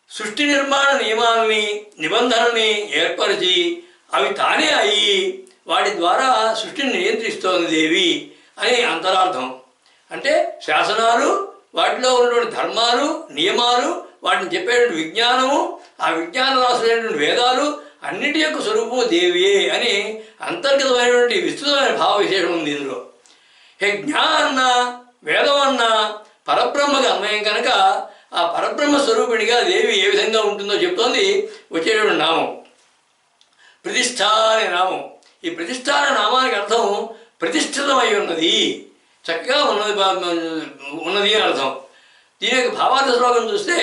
సృష్టి నిర్మాణ నియమాలని నిబంధనల్ని ఏర్పరిచి అవి తానే అయ్యి వాటి ద్వారా సృష్టిని నియంత్రిస్తోంది దేవి అని అంతరార్థం. అంటే శాసనాలు, వాటిలో ఉన్నటువంటి ధర్మాలు నియమాలు, వాటిని చెప్పేటువంటి విజ్ఞానము, ఆ విజ్ఞాన రాసులైనటువంటి వేదాలు అన్నిటి యొక్క స్వరూపము దేవియే అని అంతర్గతమైనటువంటి విస్తృతమైన భావ విశేషం ఉంది ఇందులో. హే జ్ఞా అన్న వేదం అన్న పరబ్రహ్మకి అన్వయం కనుక ఆ పరబ్రహ్మ స్వరూపిణిగా దేవి ఏ విధంగా ఉంటుందో చెప్తోంది వచ్చేటువంటి నామం. ప్రతిష్ఠ అనే నామం. ఈ ప్రతిష్ఠ అనే నామానికి అర్థం ప్రతిష్ఠితమై ఉన్నది, చక్కగా ఉన్నది అని అర్థం. దీని యొక్క భావార్థ శ్లోకం చూస్తే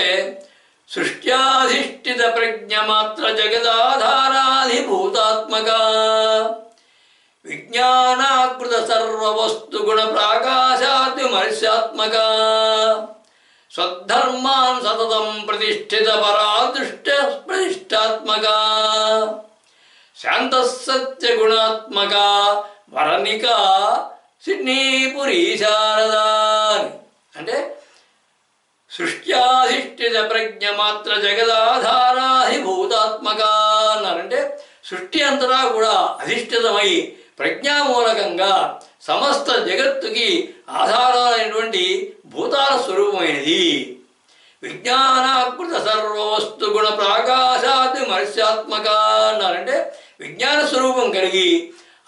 సృష్ట్యాధిష్ఠిత ప్రజ్ఞమాత్ర జగదాధారాధిభూతాత్మక విజ్ఞానాకృత సర్వవస్తు గుణ ప్రాకాశాద్విమర్శాత్మక స్వధర్మాన్ సతతం ప్రతిష్ఠిత పరాదృష్ట ప్రతిష్టాత్మక శాంత సత్యగుణాత్మక వరనిక సిడ్నీపురీ శారదా. అంటే సృష్ట్యాధిష్ఠిత ప్రజ్ఞమాత్ర జగదాధారాధిభూతాత్మక అన్నారంటే సృష్టి అంతటా కూడా అధిష్ఠితమై ప్రజ్ఞామూలకంగా సమస్త జగత్తుకి ఆధారాలైనటువంటి భూతాల స్వరూపమైనది. విజ్ఞానాకృత సర్వవస్తు గుణ ప్రాకాశాత్ విమర్శాత్మక అన్నారంటే విజ్ఞాన స్వరూపం కలిగి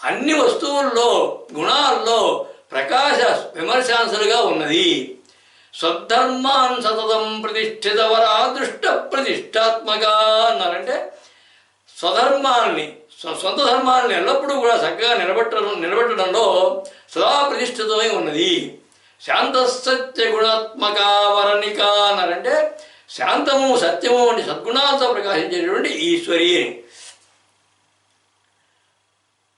అన్ని వస్తువుల్లో గుణాల్లో ప్రకాశ విమర్శాంశలుగా ఉన్నది. స్వధర్మాన్ సతతం ప్రతిష్ఠిత వరాదృష్ట ప్రతిష్టాత్మక అన్నారంటే స్వధర్మాన్ని సొంత ధర్మాన్ని ఎల్లప్పుడూ కూడా చక్కగా నిలబెట్టడంలో సదా ప్రతిష్ఠితమై ఉన్నది. శాంత సత్య గుణాత్మక వరనిక అన్నారంటే శాంతము సత్యము వంటి సద్గుణాలతో ప్రకాశించేటువంటి ఈశ్వరి.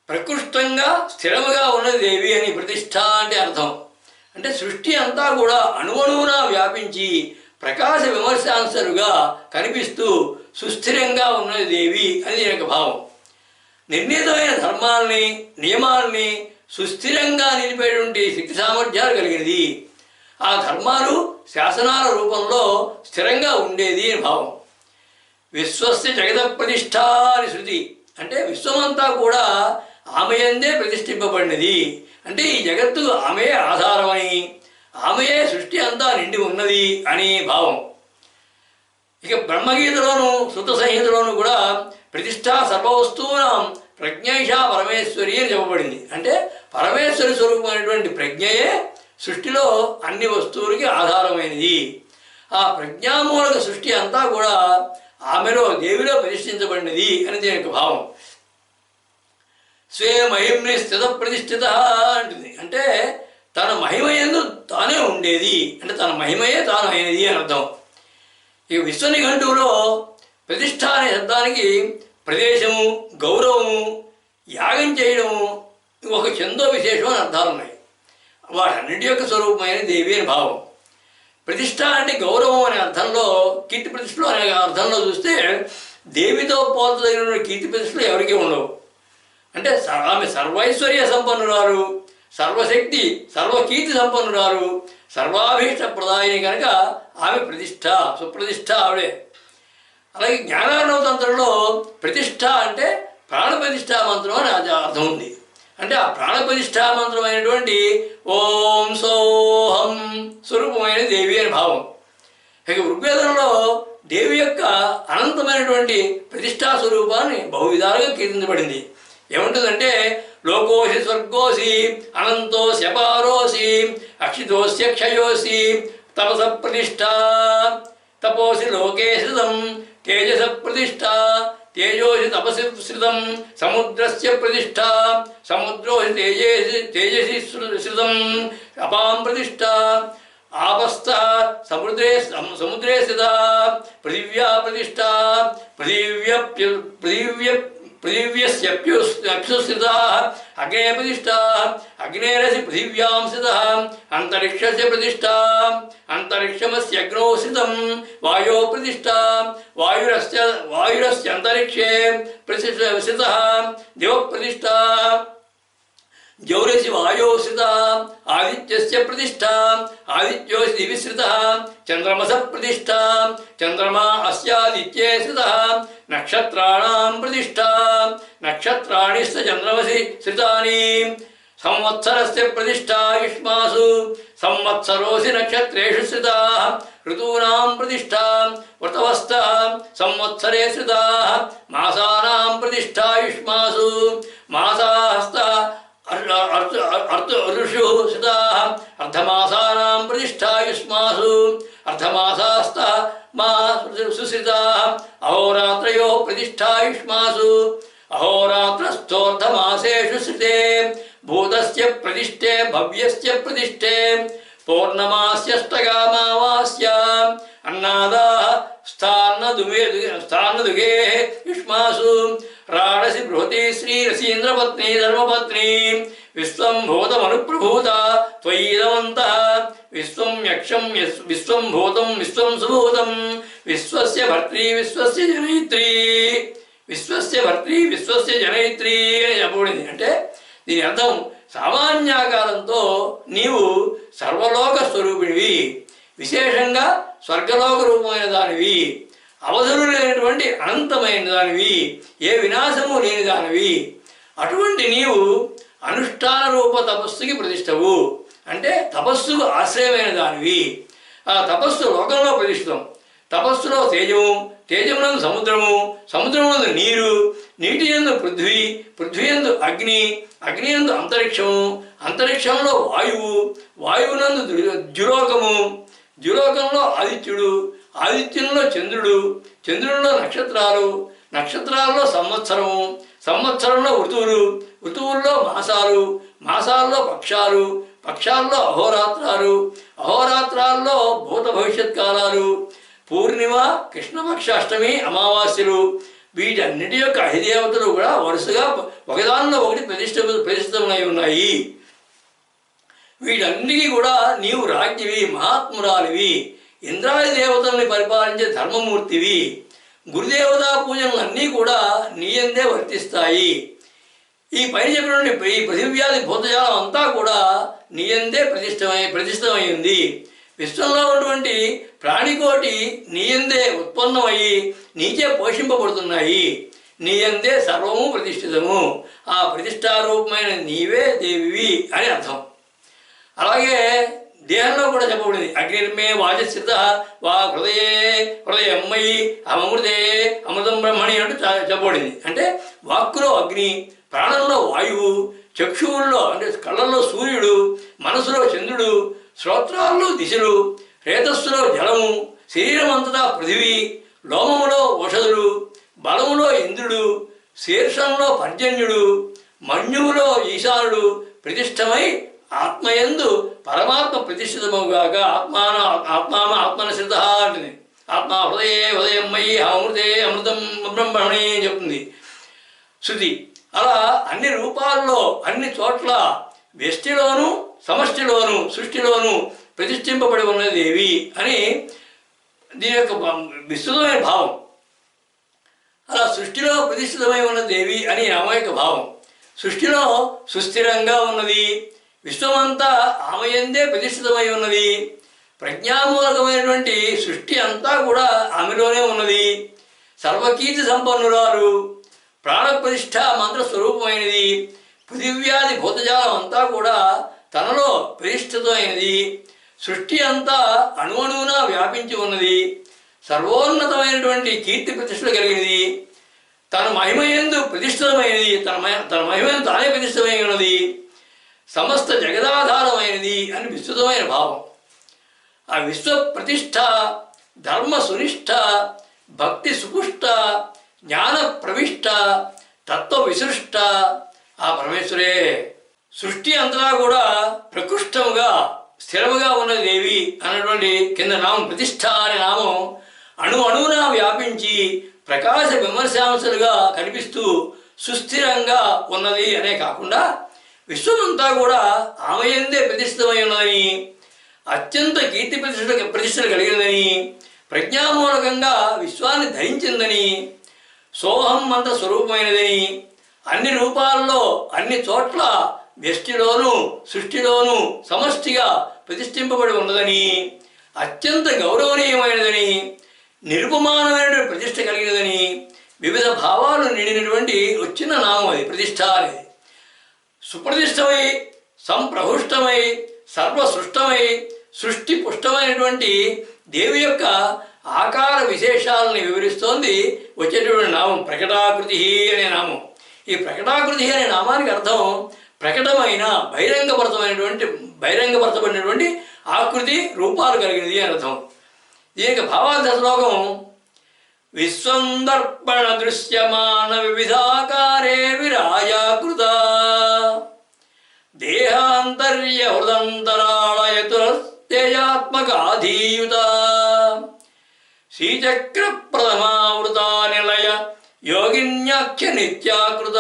ప్రకృష్టంగా స్థిరముగా ఉన్నది దేవి అని ప్రతిష్ఠ అంటే అర్థం. అంటే సృష్టి అంతా కూడా అణువణువునా వ్యాపించి ప్రకాశ విమర్శాంశలుగా కనిపిస్తూ సుస్థిరంగా ఉన్నది దేవి అని దీని యొక్క భావం. నిర్ణీతమైన ధర్మాలని నియమాలని సుస్థిరంగా నిలిపేటువంటి శక్తి సామర్థ్యాలు కలిగినది. ఆ ధర్మాలు శాసనాల రూపంలో స్థిరంగా ఉండేది అని భావం. విశ్వస్య జగత ప్రతిష్ఠ అని శృతి. అంటే విశ్వమంతా కూడా ఆమెయందే ప్రతిష్ఠింపబడినది. అంటే ఈ జగత్తు ఆమె ఆధారమని, ఆమెయే సృష్టి అంతా నిండి ఉన్నది అని భావం. ఇక బ్రహ్మగీతలోను శృత సంహితలోను కూడా ప్రతిష్ఠా సర్వవస్తువునాం ప్రజ్ఞైషా పరమేశ్వరి అని చెప్పబడింది. అంటే పరమేశ్వరి స్వరూపమైనటువంటి ప్రజ్ఞయే సృష్టిలో అన్ని వస్తువులకి ఆధారమైనది. ఆ ప్రజ్ఞామూలక సృష్టి అంతా కూడా ఆమెలో దేవిలో ప్రతిష్ఠించబడినది అని దీని యొక్క భావం. స్వే మహిమ్ని స్థిత ప్రతిష్ఠిత అంటుంది. అంటే తన మహిమయందు తానే ఉండేది, అంటే తన మహిమయే తాను అయినది అని అర్థం. ఈ విశ్వనిఘంటువులో ప్రతిష్ఠ అనే శబ్దానికి ప్రదేశము, గౌరవము, యాగం చేయడము, ఒక చందో విశేషం అని అర్థాలు ఉన్నాయి. వాటన్నిటి యొక్క స్వరూపమైన దేవి అని భావం. ప్రతిష్ఠ అంటే గౌరవం అనే అర్థంలో, కీర్తి ప్రతిష్టలు అనే అర్థంలో చూస్తే దేవితో పోల్చదగిన కీర్తి ప్రతిష్టలు ఎవరికీ ఉండవు. అంటే ఆమె సర్వైశ్వర్య సంపన్నురాలు, సర్వశక్తి సర్వకీర్తి సంపన్నురాలు, సర్వాభీష్ట ప్రదాయిని కనుక ఆమె ప్రతిష్ఠ, సుప్రతిష్ఠ ఆవిడే. అలాగే జ్ఞానార్ణవ తంత్రంలో ప్రతిష్ఠ అంటే ప్రాణప్రతిష్ఠా మంత్రం అని అర్థం ఉంది. అంటే ఆ ప్రాణప్రతిష్ఠా మంత్రమైనటువంటి ఓం సోహం స్వరూపమైన దేవి అని భావం. ఇక ఋగ్వేదంలో దేవి యొక్క అనంతమైనటువంటి ప్రతిష్టా స్వరూపాన్ని బహువిధాలుగా కీర్తించబడింది. ఏముంటుందంటే లోకోసి స్వర్గోసి అనంతో శపారోసి అక్షితోస్య క్షయోసి తపస ప్రతిష్ఠ తపోసి లోకే శ్రితం తేజస ప్రతిష్ఠ తేజోసి తపసి శ్రితం సముద్రస్య ప్రతిష్ఠ సముద్రోసి తేజసి శ్రితం అపాం ప్రతిష్ఠ ఆపస్థ సముద్రే స్థిత పృథివ్యా ప్రతిష్ఠ పృథివ్యస్యప్యు స్థితా అగ్నే ప్రతిష్ఠా అగ్నేరసి పృథివ్యాం స్థితః అంతరిక్షస్య ప్రతిష్ఠా అంతరిక్షమస్య అగ్నౌ స్థితం వాయో ప్రతిష్ఠా వాయురస్య అంతరిక్షే స్థితః దివ ప్రతిష్ఠా జౌరసి వాయో స్థిత ఆదిత్యస్య ప్రతిష్ఠ ఆదిత్యోసి దివి స్థిత చంద్రమస ప్రతిష్ఠ చంద్రమా అస్యాదిత్యే స్థిత నక్షత్రాణాం ప్రతిష్ఠ నక్షత్రాణి చంద్రమసి స్థితాని సంవత్సరస్య ప్రతిష్ఠ యుష్మాసు సంవత్సరోసి నక్షత్రేషు స్థితా ఋతూనాం ప్రతిష్ఠ వ్రతవస్థ సంవత్సరే స్థితా మాసానాం ప్రతిష్ఠ యుష్మాసు మాసాహస్త ఋషు స్థితా అర్ధమాసానాం ప్రతిష్ఠా యుష్మాసు అర్ధమాసాస్త మా సుస్థితా అహోరాత్రయో ప్రతిష్ఠా యుష్మాసు అహోరాత్రస్థోర్ధమాసేషు స్థితే భూతస్య ప్రతిష్ఠే భవ్యస్య ప్రతిష్ఠే పౌర్ణమాస్యష్టగామావాస్య అన్నాదా స్థాన్నదుగే యుష్మాసు రాడసి బృహతి శ్రీరసీంద్రపత్ని ధర్మపత్ని విశ్వం భూతమనుప్రభూత త్వయిదమంతః విశ్వం యక్షం విశ్వం భూతం విశ్వం సుభూతం విశ్వస్య భర్త్రీ విశ్వస్య జనయిత్రీ విశ్వస్య భర్త్రీ విశ్వస్య జనయిత్రీ అని చెప్పబడింది. అంటే దీని అర్థం సామాన్యాకారంతో నీవు సర్వలోక స్వరూపిణివి, విశేషంగా స్వర్గలోక రూపమైన దానివి, అవధులు లేనటువంటి అనంతమైన దానివి, ఏ వినాశము లేని దానివి. అటువంటి నీవు అనుష్ఠాన రూప తపస్సుకి ప్రతిష్టవు, అంటే తపస్సుకు ఆశ్రయమైన దానివి. ఆ తపస్సు లోకంలో ప్రతిష్ఠితం. తపస్సులో తేజము, తేజమునందు సముద్రము, సముద్రమునందు నీరు, నీటి యందు పృథ్వీ, పృథ్వీ యందు అగ్ని, అగ్ని యందు అంతరిక్షము, అంతరిక్షంలో వాయువు, వాయువునందు ద్యులోకము, ద్యులోకంలో ఆదిత్యుడు, ఆదిత్యంలో చంద్రుడు, చంద్రుడిలో నక్షత్రాలు, నక్షత్రాల్లో సంవత్సరము, సంవత్సరంలో ఋతువులు, ఋతువుల్లో మాసాలు, మాసాల్లో పక్షాలు, పక్షాల్లో అహోరాత్రాలు, అహోరాత్రాల్లో భూత భవిష్యత్ కాలాలు, పూర్ణిమ, కృష్ణపక్ష అష్టమి, అమావాస్యలు. వీటన్నిటి యొక్క అధిదేవతలు కూడా వరుసగా ఒకదానిలో ఒకటి ప్రతిష్ఠితమై ఉన్నాయి. వీటన్నిటికీ కూడా నీవు రాజ్ఞివి, మహాత్మురాలివి, ఇంద్రాది దేవతల్ని పరిపాలించే ధర్మమూర్తివి. గురుదేవతా పూజలు అన్నీ కూడా నీయందే వర్తిస్తాయి. ఈ పైన చెప్పినటువంటి ఈ పృథివ్యాది భూతజాలం అంతా కూడా నీయందే ప్రతిష్టమై ఉంది. విశ్వంలో ఉన్నటువంటి ప్రాణికోటి నీయందే ఉత్పన్నమయ్యి నీచే పోషింపబడుతున్నాయి. నీయందే సర్వము ప్రతిష్ఠితము. ఆ ప్రతిష్టారూపమైన నీవే దేవివి అని అర్థం. అలాగే దేహంలో కూడా చెప్పబడింది. అగ్నిర్మే వాచస్థిత వా హృదయమ్మయి అమృతే అమృతం బ్రహ్మణి అంటూ చెప్పబడింది. అంటే వాక్కులో అగ్ని, ప్రాణంలో వాయువు, చక్షువుల్లో అంటే కళ్ళల్లో సూర్యుడు, మనసులో చంద్రుడు, శ్రోత్రాల్లో దిశలు, రేతస్సులో జలము, శరీరం అంతటా పృథివీ, లోమములో ఓషధుడు, బలములో ఇంద్రుడు, శీర్షంలో పర్జన్యుడు, మన్యువులో ఈశానుడు ప్రతిష్టమై ఆత్మయందు పరమాత్మ ప్రతిష్ఠితమవుగాక. ఆత్మనశ్రిత అంటుంది. ఆత్మ హృదయే హృదయం మయి అమృతే అమృతం బ్రహ్మణి అని చెప్తుంది శృతి. అలా అన్ని రూపాల్లో అన్ని చోట్ల వ్యష్టిలోను సమష్టిలోను సృష్టిలోను ప్రతిష్ఠింపబడి ఉన్నది దేవి అని దీని యొక్క విస్తృతమైన భావం. అలా సృష్టిలో ప్రతిష్ఠితమై ఉన్న దేవి అని ఆమె యొక్క భావం. సృష్టిలో సుస్థిరంగా ఉన్నది, విశ్వమంతా ఆమెయందే ప్రతిష్ఠితమై ఉన్నది. ప్రజ్ఞామూలకమైనటువంటి సృష్టి అంతా కూడా ఆమెలోనే ఉన్నది. సర్వకీర్తి సంపన్నురాలు, ప్రాణప్రతిష్ఠ మంత్రస్వరూపమైనది. పృథివ్యాది భూతజాలం అంతా కూడా తనలో ప్రతిష్ఠితమైనది. సృష్టి అంతా అణువణువునా వ్యాపించి ఉన్నది. సర్వోన్నతమైనటువంటి కీర్తి ప్రతిష్టలు కలిగినది. తన మహిమయందు ప్రతిష్ఠితమైనది. తన మహిమయందు తానే ప్రతిష్ఠితమై ఉన్నది. సమస్త జగదాధారమైనది అని విస్తృతమైన భావం. ఆ విశ్వ ప్రతిష్ట, ధర్మ సునిష్ట, భక్తి సుపుష్ట, జ్ఞాన ప్రవిష్ట, తత్వ విసృష్ట ఆ పరమేశ్వరే. సృష్టి అంతటా కూడా ప్రకృష్టముగా స్థిరముగా ఉన్న దేవి అన్నటువంటి కింద నామం ప్రతిష్ట అనే నామం అణువునా వ్యాపించి ప్రకాశ విమర్శాంశాలుగా కనిపిస్తూ సుస్థిరంగా ఉన్నది అనే కాకుండా విశ్వమంతా కూడా ఆమెయందే ప్రతిష్ఠితమై ఉన్నదని, అత్యంత కీర్తి ప్రతిష్టలు కలిగినదని, ప్రజ్ఞామూలకంగా విశ్వాన్ని ధరించిందని, సోహం మంత్ర స్వరూపమైనదని, అన్ని రూపాల్లో అన్ని చోట్ల వ్యష్టిలోను సృష్టిలోను సమష్టిగా ప్రతిష్ఠింపబడి ఉన్నదని, అత్యంత గౌరవనీయమైనదని, నిరుపమానమైన ప్రతిష్ట కలిగినదని, వివిధ భావాలు నిండినటువంటి వచ్చిన నామం అది ప్రతిష్ట అనేది. సుప్రతిష్టమై, సంప్రహుష్టమై, సర్వసృష్టమై, సృష్టి పుష్టమైనటువంటి దేవి యొక్క ఆకార విశేషాలని వివరిస్తోంది వచ్చేటువంటి నామం ప్రకటాకృతి అనే నామం. ఈ ప్రకటాకృతి అనే నామానికి అర్థం ప్రకటమైన బహిరంగపరచబడినటువంటి ఆకృతి రూపాలు కలిగినది అని అర్థం. దీనికి భావార్థ శ్లోకం విశ్వందర్పణ దృశ్యమాన వివిధాకారే విరాజాకృత దేహాంతర్య హృదంతరాళయతుస్తేజాత్మకాధీయుత శ్రీచక్ర ప్రథమావృత నిలయ యోగిన్యాఖ్య నిత్యాకృత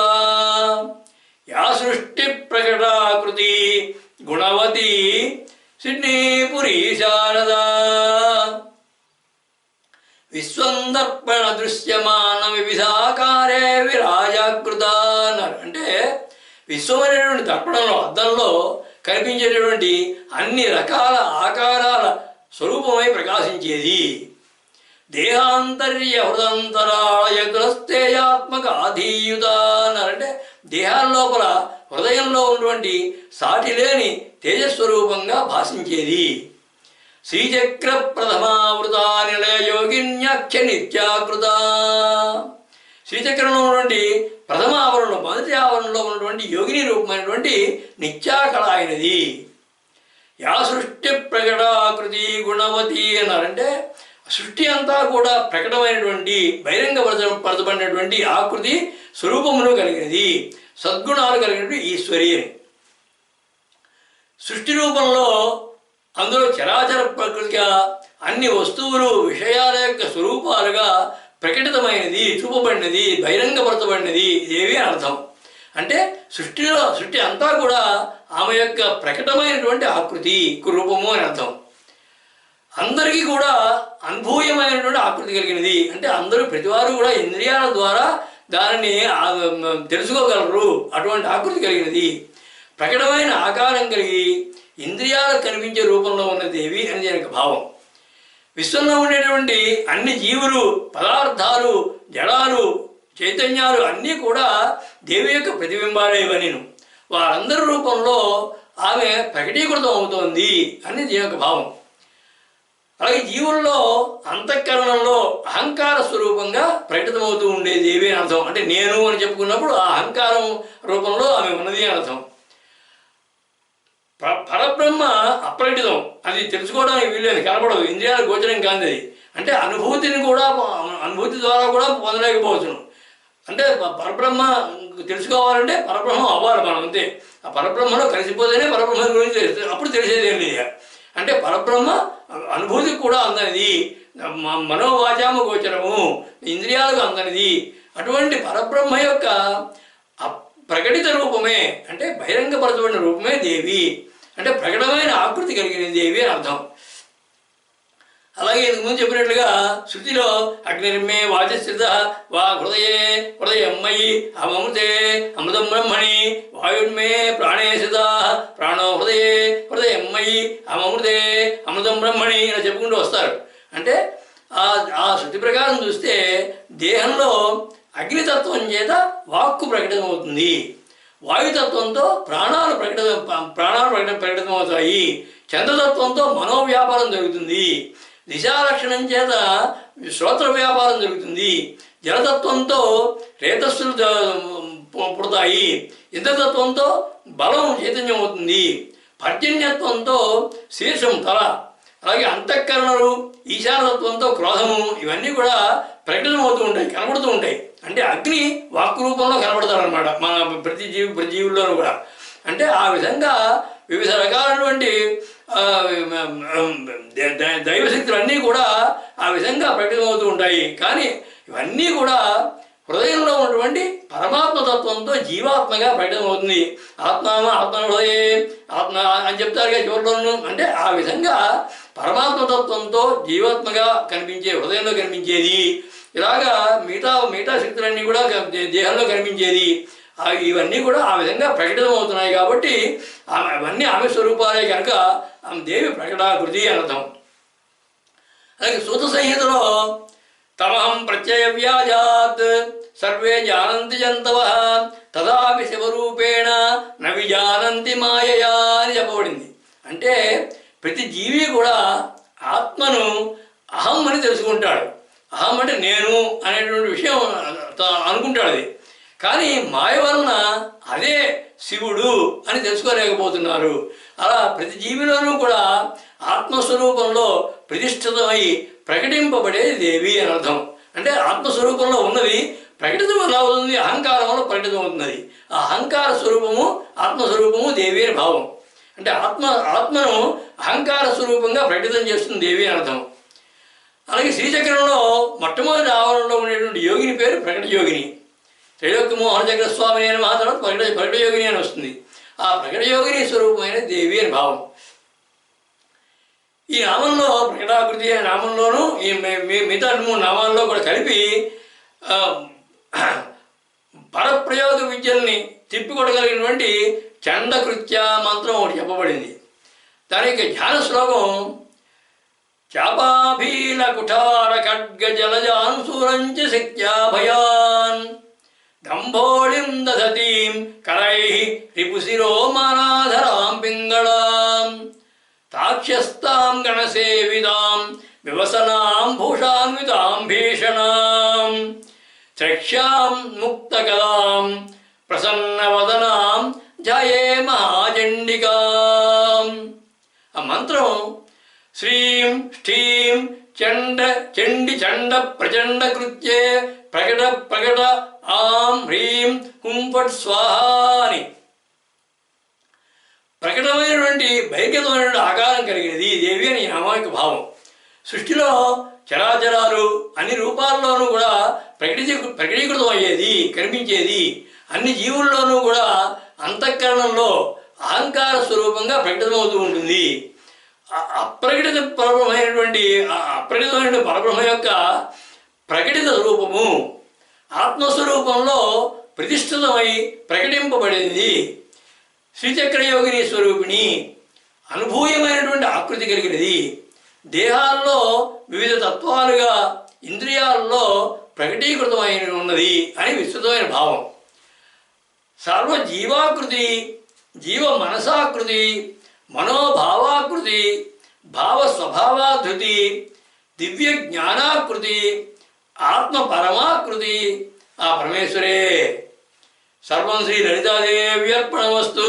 యా సృష్టి ప్రకటాకృతి గుణవతి సిడ్నీపురీ శారద. విశ్వందర్పణ దృశ్యమాన వివిధాకారే విరాజాకృత అన్నారు. అంటే విశ్వమైనటువంటి దర్పణంలో, అద్దంలో కనిపించేటటువంటి అన్ని రకాల ఆకారాల స్వరూపమై ప్రకాశించేది. దేహాంతర్య హృదంతరాళయతులస్తేజాత్మక ఆధీయుత అన్నారంటే దేహాల లోపల హృదయంలో ఉన్నటువంటి సాటి లేని తేజస్వరూపంగా భాషించేది. శ్రీచక్ర ప్రథమావృత నిలయ యోగిన్యాఖ్య నిత్యాకృత. శ్రీచక్రంలో ఉన్నటువంటి ప్రథమ ఆవరణలో, మొదటి ఆవరణలో ఉన్నటువంటి యోగిని రూపమైనటువంటి నిత్యాకళ అయినది. యా సృష్టి ప్రకటాకృతి గుణవతి అన్నారంటే సృష్టి అంతా కూడా ప్రకటమైనటువంటి బహిరంగపరచబడినటువంటి ఆకృతి స్వరూపమును కలిగినది, సద్గుణాలు కలిగినటువంటి ఈశ్వరి అని. సృష్టి రూపంలో అందులో చరాచర ప్రకృతిగా అన్ని వస్తువులు విషయాల యొక్క స్వరూపాలుగా ప్రకటితమైనది, చూపబడినది, బహిరంగపరచబడినది దేవి అని అర్థం. అంటే సృష్టి అంతా కూడా ఆమె యొక్క ప్రకటమైనటువంటి ఆకృతి రూపము అని అర్థం. అందరికీ కూడా అనుభూయమైనటువంటి ఆకృతి కలిగినది. అంటే అందరూ ప్రతివారు కూడా ఇంద్రియాల ద్వారా దానిని తెలుసుకోగలరు. అటువంటి ఆకృతి కలిగినది, ప్రకటమైన ఆకారం కలిగి ఇంద్రియాలకు కనిపించే రూపంలో ఉన్న దేవి అని దీనికి భావం. విశ్వంలో ఉండేటువంటి అన్ని జీవులు, పదార్థాలు, జడాలు, చైతన్యాలు అన్నీ కూడా దేవి యొక్క ప్రతిబింబాలేవని వారందరి రూపంలో ఆమె ప్రకటీకృతం అవుతోంది అని దీని యొక్క భావం. అలాగే జీవుల్లో అంతఃకరణంలో అహంకార స్వరూపంగా ప్రకటితమవుతూ ఉండే దేవి అని అర్థం. అంటే నేను అని చెప్పుకున్నప్పుడు ఆ అహంకారం రూపంలో ఆమె ఉన్నది అని అర్థం. పరబ్రహ్మ అప్రకటితం, అది తెలుసుకోవడానికి వీల్లేదు, కనపడదు, ఇంద్రియాల గోచరం కానిది. అంటే అనుభూతిని కూడా అనుభూతి ద్వారా కూడా పొందలేకపోవచ్చును. అంటే పరబ్రహ్మ తెలుసుకోవాలంటే పరబ్రహ్మం అవ్వాలి మనం, అంతే. ఆ పరబ్రహ్మలో కలిసిపోతేనే పరబ్రహ్మ గురించి తెలుస్తుంది, అప్పుడు తెలిసేది ఏం లేదు. అంటే పరబ్రహ్మ అనుభూతికి కూడా అందనిది, మనోవాచామ గోచరము, ఇంద్రియాలకు అందనిది. అటువంటి పరబ్రహ్మ యొక్క ప్రకటిత రూపమే, అంటే బహిరంగపరచబడిన రూపమే దేవి, అంటే ప్రకటమైన ఆకృతి కలిగిన దేవి అని అర్థం. అలాగే ఇంతకుముందు చెప్పినట్లుగా శృతిలో అగ్నిర్మే వాచస్థిత వా హృదయమ్మయి అమృతే అమృతం బ్రహ్మణి వాయుర్మే ప్రాణే స్థిత ప్రాణో హృదయమ్మయి అమృతే అమృతం బ్రహ్మణి అని చెప్పుకుంటూ వస్తారు. అంటే ఆ శృతి ప్రకారం చూస్తే దేహంలో అగ్నితత్వం చేత వాక్కు ప్రకటితమవుతుంది, వాయుతత్వంతో ప్రాణాలు ప్రకటితమవుతాయి, చంద్రతత్వంతో మనోవ్యాపారం జరుగుతుంది, దిశాలక్షణం చేత శ్రోత్ర వ్యాపారం జరుగుతుంది, జలతత్వంతో రేతస్సులు పుడతాయి, ఇంద్రతత్వంతో బలం చైతన్యం అవుతుంది, పర్జన్యత్వంతో శీర్షం తల, అలాగే అంతఃకరణలు ఈశానతత్వంతో క్రోధము, ఇవన్నీ కూడా ప్రకటనమవుతూ ఉంటాయి, కనబడుతూ ఉంటాయి. అంటే అగ్ని వాక్కు రూపంలో కనబడతారనమాట మన ప్రతి జీవుల్లోనూ కూడా. అంటే ఆ విధంగా వివిధ రకాలైనటువంటి దైవశక్తులన్నీ కూడా ఆ విధంగా ప్రకటమవుతూ ఉంటాయి. కానీ ఇవన్నీ కూడా హృదయంలో ఉన్నటువంటి పరమాత్మతత్వంతో జీవాత్మగా ప్రకటమవుతుంది. ఆత్మహృదయే ఆత్మ అని చెప్తారుగా చివరిలోనూ. అంటే ఆ విధంగా పరమాత్మతత్వంతో జీవాత్మగా కనిపించే, హృదయంలో కనిపించేది, ఇలాగా మిగతా శక్తులన్నీ కూడా దేహంలో కనిపించేది, ఇవన్నీ కూడా ఆ విధంగా ప్రకటితమవుతున్నాయి. కాబట్టి అవన్నీ ఆమె స్వరూపాలే కనుక ఆమె దేవి ప్రకటాకృతి అనర్థం. అలాగే సూత సంహితలో తమహం ప్రత్యయ వ్యాజాత్ సర్వే జానంతి జంతవః తదాపి శివరూపేణ న విజానంతి మాయయా అని చెప్పబడింది. అంటే ప్రతి జీవి కూడా ఆత్మను అహం అని తెలుసుకుంటాడు. అహం అంటే నేను అనేటువంటి విషయం అనుకుంటాడు అది. కానీ మాయ వలన అదే శివుడు అని తెలుసుకోలేకపోతున్నారు. అలా ప్రతి జీవిలోనూ కూడా ఆత్మస్వరూపంలో ప్రతిష్ఠితమై ప్రకటింపబడేది దేవి అని అర్థం. అంటే ఆత్మస్వరూపంలో ఉన్నది ప్రకటితం ఎలా అవుతుంది? అహంకారం వల్ల ప్రకటితం అవుతున్నది. ఆ అహంకార స్వరూపము ఆత్మస్వరూపము దేవి అని భావం. అంటే ఆత్మను అహంకార స్వరూపంగా ప్రకటితం చేస్తుంది దేవి అని అర్థం. అలాగే శ్రీచక్రంలో మొట్టమొదటి ఆవరణలో ఉండేటువంటి యోగిని పేరు ప్రకట యోగిని. త్రైలోక్య మోహన చక్ర స్వామి అని మాత్రం ప్రకట యోగిని అని వస్తుంది. ఆ ప్రకట యోగిని స్వరూపమైన దేవి అని భావం. ఈ నామంలో ప్రకటాకృతి అనే నామంలోనూ ఈ మిగతా 3 నామాల్లో కూడా కలిపి పరప్రయోగ విద్యల్ని తిప్పికొట్టగలిగినటువంటి చండకృత్య మంత్రం ఒకటి చెప్పబడింది. దానికి ధ్యాన శ్లోకం చాపాభీల కుఠార ఖడ్గ జలజాన్సూరంచ శక్త్యా భయాన్ దంభోళిం దధతీం కరైః రిపుశిరో మానాధరాం పింగళాం తాక్ష్యస్తాం గణసేవిదాం వివసనాం భూషాన్వితాం భీషణాం త్రక్ష్యాం ముక్తకలాం ప్రసన్నవదనాం జయే మహాచండికాం. ఆ మంత్రం శ్రీం ష్ఠీం చండి చండ ప్రచండ కృత్యే ప్రకట ఆం హ్రీం కుంఫట్ స్వాహాని. ప్రకటమైనటువంటి బహిర్గతమైనటువంటి ఆకారం కలిగినది దేవి అని నామానికి భావం. సృష్టిలో చరాచరాలు అన్ని రూపాల్లోనూ కూడా ప్రకటీకృతం అయ్యేది, కనిపించేది. అన్ని జీవుల్లోనూ కూడా అంతఃకరణంలో అహంకార స్వరూపంగా ప్రకటితమవుతూ ఉంటుంది. అప్రకటితమైన పరబ్రహ్మ యొక్క ప్రకటిత రూపము ఆత్మస్వరూపంలో ప్రతిష్ఠితమై ప్రకటింపబడింది. శ్రీచక్రయోగిని స్వరూపిణి, అనుభూయమైనటువంటి ఆకృతి కలిగినది, దేహాల్లో వివిధ తత్వాలుగా ఇంద్రియాల్లో ప్రకటీకృతమై ఉన్నది అని విస్తృతమైన భావం. సర్వజీవాకృతి, జీవ మనసాకృతి, మనోభావాకృతి, భావస్వభావాధృతి, దివ్య జ్ఞానాకృతి, ఆత్మ పరమాకృతి ఆ పరమేశ్వరే. సర్వం శ్రీ లలితాదేవ్యర్పణమస్తు.